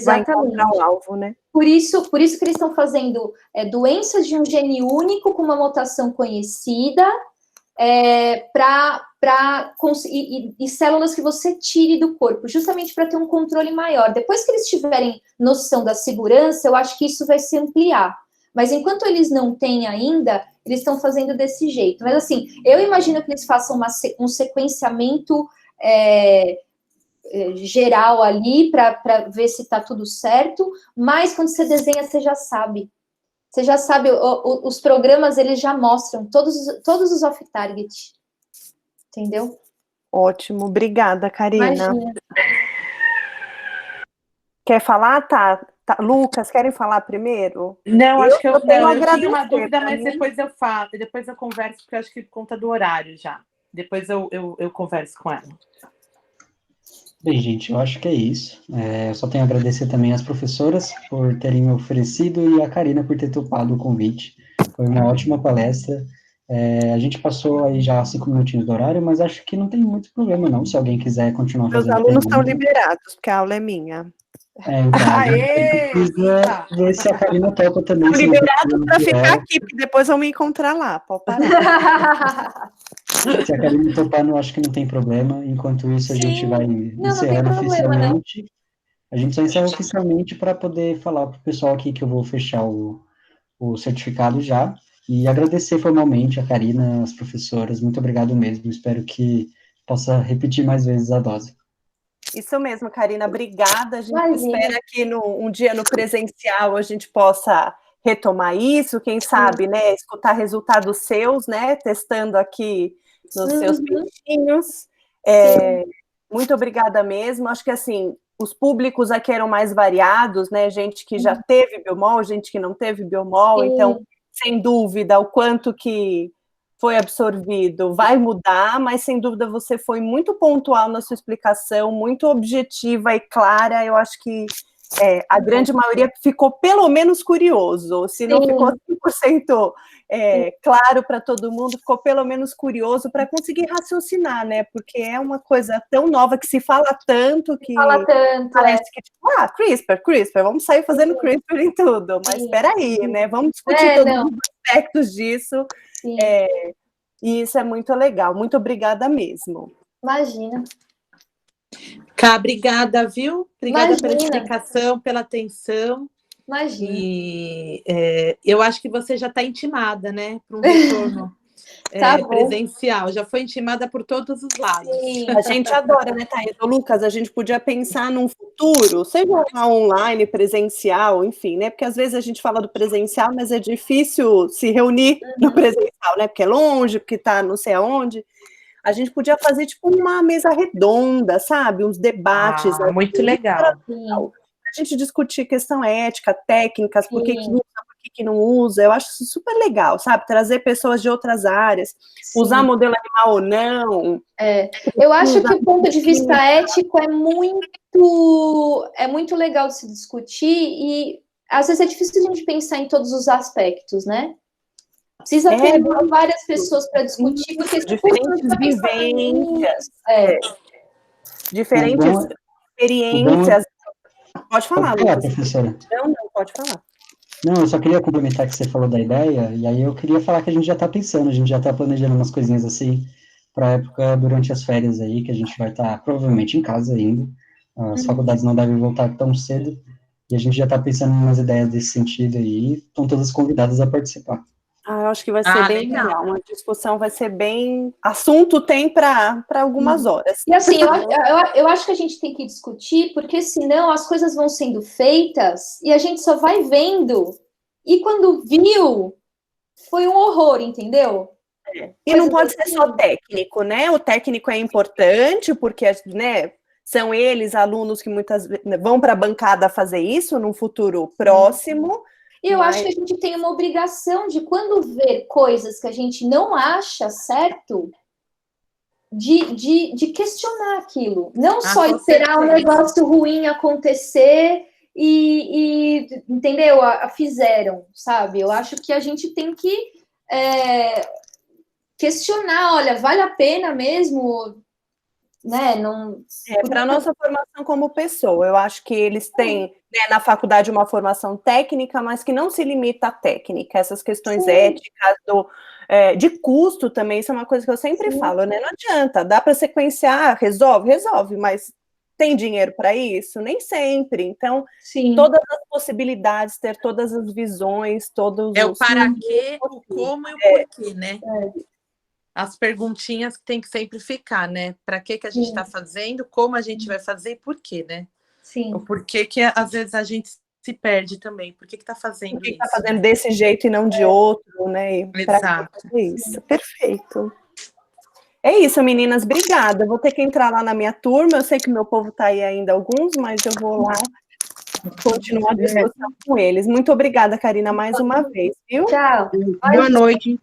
vai encontrar o alvo, né? Por isso que eles estão fazendo doenças de um gene único com uma mutação conhecida, e células que você tire do corpo, justamente para ter um controle maior. Depois que eles tiverem noção da segurança, eu acho que isso vai se ampliar. Mas enquanto eles não têm ainda, eles estão fazendo desse jeito. Mas assim, eu imagino que eles façam um sequenciamento geral ali para ver se está tudo certo, mas quando você desenha, você já sabe. Você já sabe, os programas, eles já mostram todos os off-target. Entendeu? Ótimo, obrigada, Karina. Imagina. Quer falar, tá? Lucas, querem falar primeiro? Não, acho que eu tinha uma dúvida, mas mim. depois eu falo, depois eu converso, porque eu acho que por conta do horário já. Depois eu converso com ela. Bem, gente, eu acho que é isso. Eu só tenho a agradecer também às professoras por terem me oferecido e a Karina por ter topado o convite. Foi uma ótima palestra. A gente passou aí já 5 minutinhos do horário, mas acho que não tem muito problema, não, se alguém quiser continuar Meus fazendo alunos estão pergunta. liberados, porque a aula é minha. Então, a gente Aê! precisa ver se a Karina topa também. Estão se liberados para ficar ela. aqui, porque depois vão me encontrar lá. Pode parar. Se a Karina topar, eu acho que não tem problema. Enquanto isso, a gente Sim. vai Não tem encerrando problema, não. oficialmente. A gente só encerra oficialmente para poder falar para o pessoal aqui que eu vou fechar o certificado já. E agradecer formalmente a Karina, as professoras. Muito obrigado mesmo. Espero que possa repetir mais vezes a dose. Isso mesmo, Karina, obrigada. A gente Imagina. espera que um dia no presencial a gente possa retomar isso, quem sabe, né, escutar resultados seus, né, testando aqui nos seus peitinhos. Muito obrigada mesmo. Acho que, assim, os públicos aqui eram mais variados, né, gente que já teve biomol, gente que não teve biomol, Sim. então, sem dúvida, o quanto que foi absorvido vai mudar, mas sem dúvida você foi muito pontual na sua explicação, muito objetiva e clara. Eu acho que a grande maioria ficou pelo menos curioso, se não ficou 100% claro para todo mundo, ficou pelo menos curioso para conseguir raciocinar, né? Porque é uma coisa tão nova que se fala tanto que parece que, tipo, CRISPR, vamos sair fazendo CRISPR em tudo, mas espera aí, né? Vamos discutir todos os aspectos disso. E isso é muito legal. Muito obrigada mesmo. Imagina. Cá, obrigada, viu? Obrigada pela Imagina. explicação, pela atenção. Imagina. E eu acho que você já está intimada, né? Para um retorno Tá bom. presencial. Já foi intimada por todos os lados. Sim. A gente adora, né, Thaís? Ô, Lucas, a gente podia pensar num futuro, seja online, presencial, enfim, né? Porque às vezes a gente fala do presencial, mas é difícil se reunir no presencial, né? Porque é longe, porque tá não sei aonde. A gente podia fazer, tipo, uma mesa redonda, sabe? Uns debates. Muito legal. A gente discutir questão ética, técnicas, por que usa, por que não usa. Eu acho isso super legal, sabe? Trazer pessoas de outras áreas, usar modelo animal ou não. Eu acho que o ponto de vista ético é muito legal de se discutir e às vezes é difícil a gente pensar em todos os aspectos, né? Precisa ter várias pessoas para discutir, porque diferentes vivências, diferentes experiências. Pode falar, Lucas. Professora. Não, pode falar. Não, eu só queria complementar que você falou da ideia, e aí eu queria falar que a gente já está pensando, a gente já está planejando umas coisinhas assim, para a época durante as férias aí, que a gente vai estar provavelmente em casa ainda, as faculdades não devem voltar tão cedo, e a gente já está pensando em umas ideias desse sentido aí, estão todas convidadas a participar. Eu acho que vai ser bem legal, uma discussão vai ser bem... Assunto tem para algumas horas. E assim, eu acho que a gente tem que discutir, porque senão as coisas vão sendo feitas e a gente só vai vendo. E quando viu, foi um horror, entendeu? E não pode ser só técnico, né? O técnico é importante, porque, né, são eles, alunos, que muitas vezes vão para a bancada fazer isso num futuro próximo. E eu acho que a gente tem uma obrigação de, quando ver coisas que a gente não acha certo, de questionar aquilo. Não só esperar um negócio ruim acontecer e entendeu? Fizeram, sabe? Eu acho que a gente tem que questionar, olha, vale a pena mesmo, né? Para a nossa formação como pessoa, eu acho que eles têm, né, na faculdade uma formação técnica, mas que não se limita à técnica, essas questões éticas, de custo também, isso é uma coisa que eu sempre falo, né? Não adianta, dá para sequenciar, resolve, mas tem dinheiro para isso? Nem sempre. Então, todas as possibilidades, ter todas as visões, todos os... o para quê, o como e o porquê, né? As perguntinhas que tem que sempre ficar, né? Para que a gente está fazendo, como a gente vai fazer e por quê, né? Sim. O porquê que às vezes a gente se perde também. Por que está fazendo isso? Está fazendo desse jeito e não de outro, né? Exato. Isso, perfeito. É isso, meninas, obrigada. Vou ter que entrar lá na minha turma. Eu sei que meu povo está aí ainda alguns, mas eu vou lá continuar a discussão com eles. Muito obrigada, Karina, mais uma vez, viu? Tchau. Boa noite.